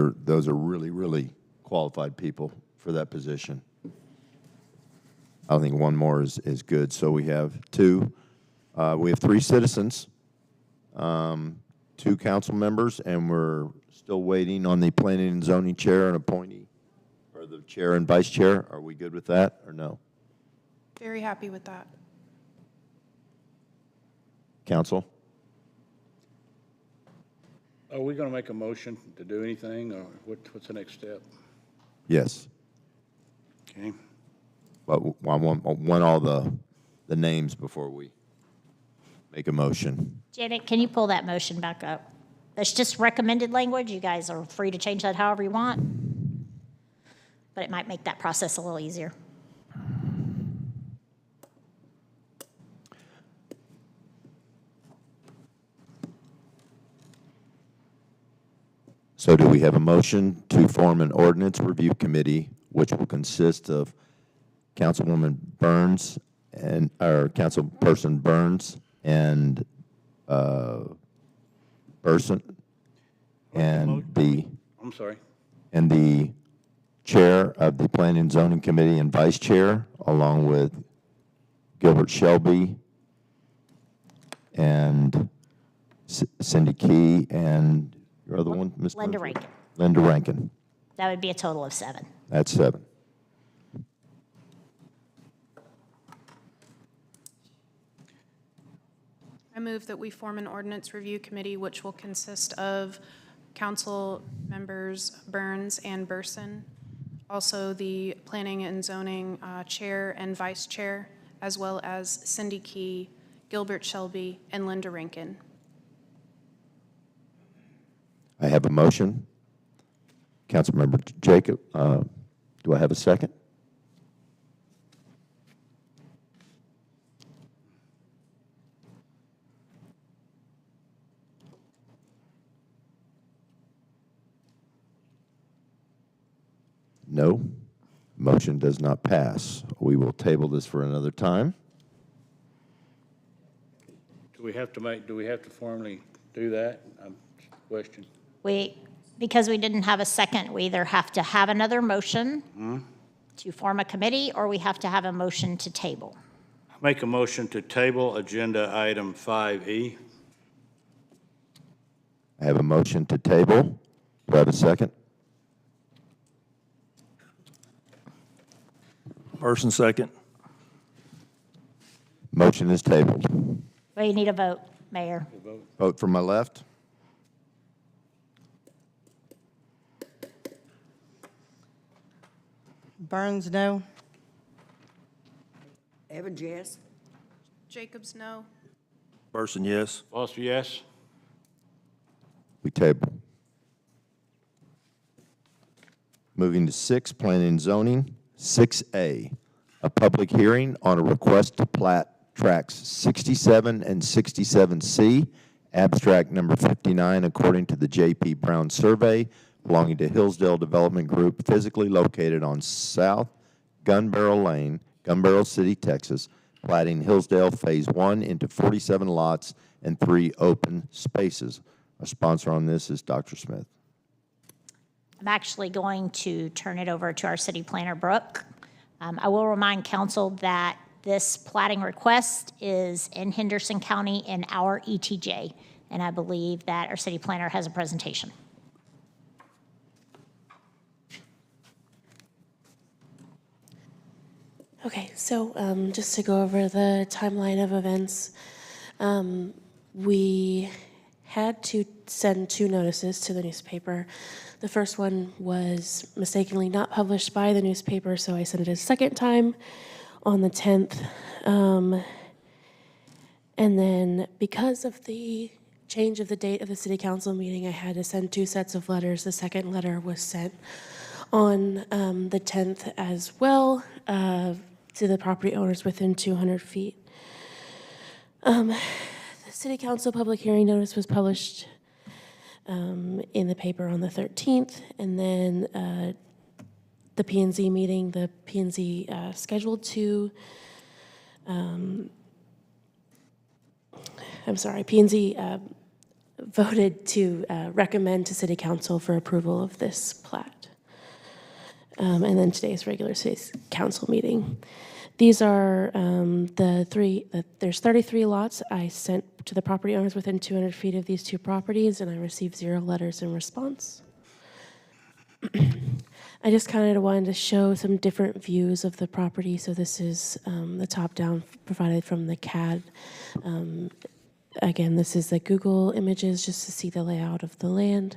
are really, really qualified people for that position. I think one more is good. So we have two. We have three citizens, two council members, and we're still waiting on the planning and zoning chair and appointee, or the chair and vice chair. Are we good with that or no? Very happy with that. Council? Are we going to make a motion to do anything, or what's the next step? Yes. Okay. But I want all the names before we make a motion. Janet, can you pull that motion back up? That's just recommended language. You guys are free to change that however you want. But it might make that process a little easier. So do we have a motion to form an ordinance review committee, which will consist of Councilwoman Burns and, or Councilperson Burns and Burson, and I'm sorry. and the chair of the Planning and Zoning Committee and vice chair, along with Gilbert Shelby and Cindy Key and your other one, Ms. Linda Burns? Rankin. Linda Rankin. That would be a total of 7. That's 7. I move that we form an ordinance review committee which will consist of council members Burns and Burson, also the planning and zoning chair and vice chair, as well as Cindy Key, Gilbert Shelby, and Linda Rankin. I have a motion. Councilmember Jacob, do I have a second? No. Motion does not pass. We will table this for another time. Do we have to formally do that? Question. Because we didn't have a second, we either have to have another motion to form a committee, or we have to have a motion to table. Make a motion to table agenda item 5E. I have a motion to table. Do I have a second? Person second. Motion is tabled. We need a vote, Mayor. Vote from my left. Burns, no. Evans, yes. Jacobs, no. Person, yes. Foster, yes. We table. Moving to 6, planning and zoning. 6A, a public hearing on a request to plat tracks 67 and 67C, abstract number 59, according to the J.P. Brown survey, belonging to Hillsdale Development Group, physically located on South Gun Barrel Lane, Gun Barrel City, Texas, platting Hillsdale Phase 1 into 47 lots and 3 open spaces. Our sponsor on this is Dr. Smith. I'm actually going to turn it over to our city planner, Brooke. I will remind council that this plating request is in Henderson County in our ETJ, and I believe that our city planner has a presentation. Okay, so just to go over the timeline of events, we had to send 2 notices to the newspaper. The first one was mistakenly not published by the newspaper, so I sent it a second time on the 10th. And then because of the change of the date of the city council meeting, I had to send 2 sets of letters. The second letter was sent on the 10th as well to the property owners within 200 feet. The city council public hearing notice was published in the paper on the 13th, and then the P&Z meeting, the P&Z scheduled to, P&Z voted to recommend to City Council for approval of this plat. And then today's regular City Council meeting. These are there's 33 lots I sent to the property owners within 200 feet of these two properties, and I received 0 letters in response. I just kind of wanted to show some different views of the property. So this is the top-down provided from the CAD. Again, this is the Google images just to see the layout of the land.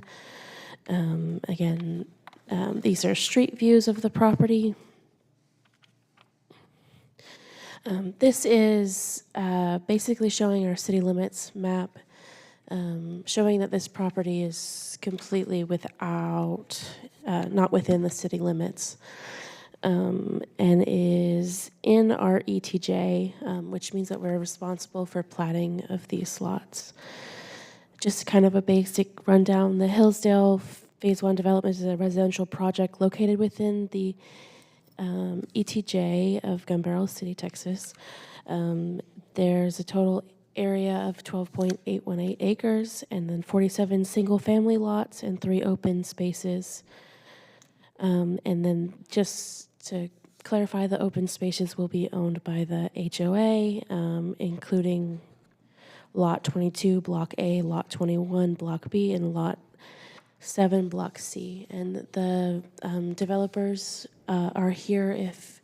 These are street views of the property. This is basically showing our city limits map, showing that this property is completely not within the city limits, and is in our ETJ, which means that we're responsible for platting of these lots. Just kind of a basic rundown. The Hillsdale Phase 1 development is a residential project located within the ETJ of Gun Barrel City, Texas. There's a total area of 12.818 acres, and then 47 single-family lots and 3 open spaces. And then just to clarify, the open spaces will be owned by the HOA, including Lot 22, Block A, Lot 21, Block B, and Lot 7, Block C. And the developers are here if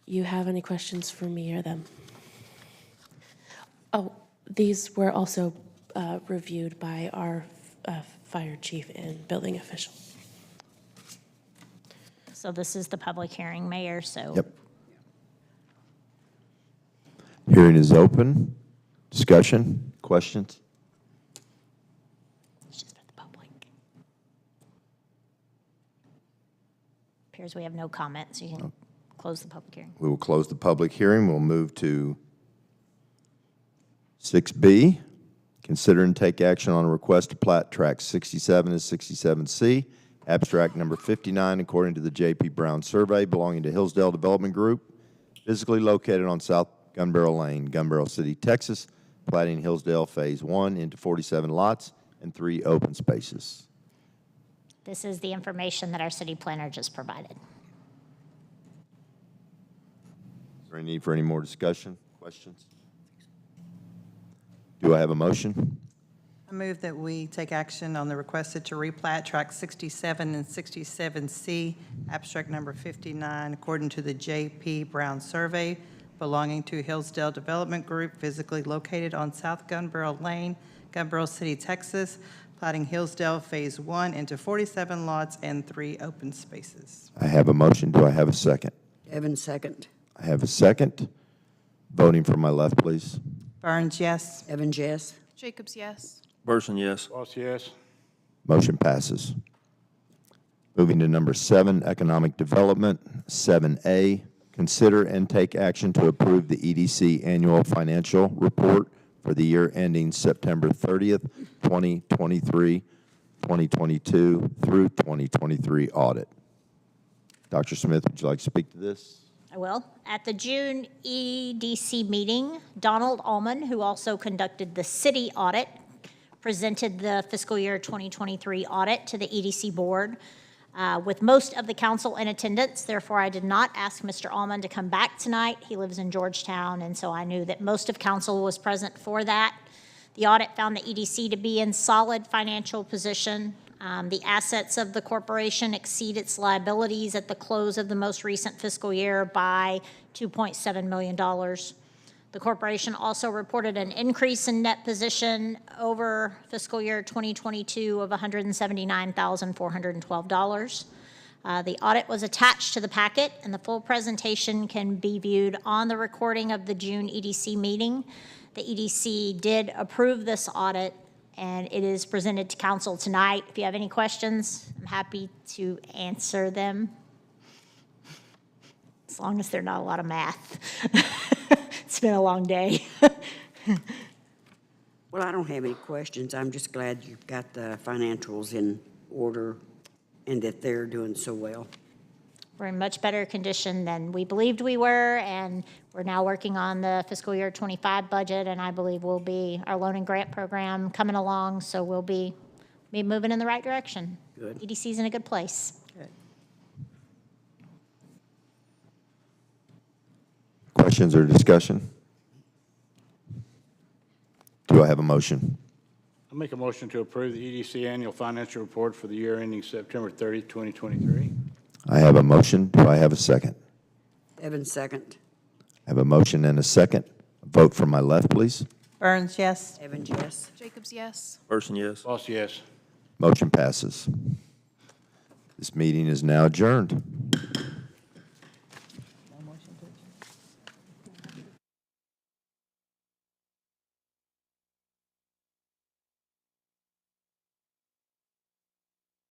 you have any questions for me or them. Oh, these were also reviewed by our fire chief and building official. So this is the public hearing, Mayor, so. Yep. Hearing is open. Discussion, questions? It's just for the public. Appears we have no comments. You can close the public hearing. We will close the public hearing. We'll move to 6B. Consider and take action on a request to plat tracks 67 and 67C, abstract number 59, according to the J.P. Brown survey belonging to Hillsdale Development Group, physically located on South Gun Barrel Lane, Gun Barrel City, Texas, platting Hillsdale Phase 1 into 47 lots and 3 open spaces. This is the information that our city planner just provided. Is there any need for any more discussion, questions? Do I have a motion? I move that we take action on the requested to replat track 67 and 67C, abstract number 59, according to the J.P. Brown survey belonging to Hillsdale Development Group, physically located on South Gun Barrel Lane, Gun Barrel City, Texas, platting Hillsdale Phase 1 into 47 lots and 3 open spaces. I have a motion. Do I have a second? Evans, second. I have a second. Voting from my left, please. Burns, yes. Evans, yes. Jacobs, yes. Burson, yes. Boss, yes. Motion passes. Moving to number 7, economic development. 7A, consider and take action to approve the EDC annual financial report for the year ending September 30th, 2023, 2022 through 2023 audit. Dr. Smith, would you like to speak to this? I will. At the June EDC meeting, Donald Allman, who also conducted the city audit, presented the fiscal year 2023 audit to the EDC board with most of the council in attendance. Therefore, I did not ask Mr. Allman to come back tonight. He lives in Georgetown, and so I knew that most of council was present for that. The audit found the EDC to be in solid financial position. The assets of the corporation exceed its liabilities at the close of the most recent fiscal year by $2.7 million. The corporation also reported an increase in net position over fiscal year 2022 of $179,412. The audit was attached to the packet, and the full presentation can be viewed on the recording of the June EDC meeting. The EDC did approve this audit, and it is presented to council tonight. If you have any questions, I'm happy to answer them, as long as they're not a lot of math. It's been a long day. Well, I don't have any questions. I'm just glad you've got the financials in order and that they're doing so well. We're in much better condition than we believed we were, and we're now working on the fiscal year '25 budget, and I believe we'll be, our loan and grant program coming along, so we'll be moving in the right direction. Good. EDC's in a good place. Questions or discussion? Do I have a motion? I'll make a motion to approve the EDC annual financial report for the year ending September 30th, 2023. I have a motion. Do I have a second? Evans, second. I have a motion and a second. Vote from my left, please. Burns, yes. Evans, yes. Jacobs, yes. Person, yes. Boss, yes. Motion passes. This meeting is now adjourned.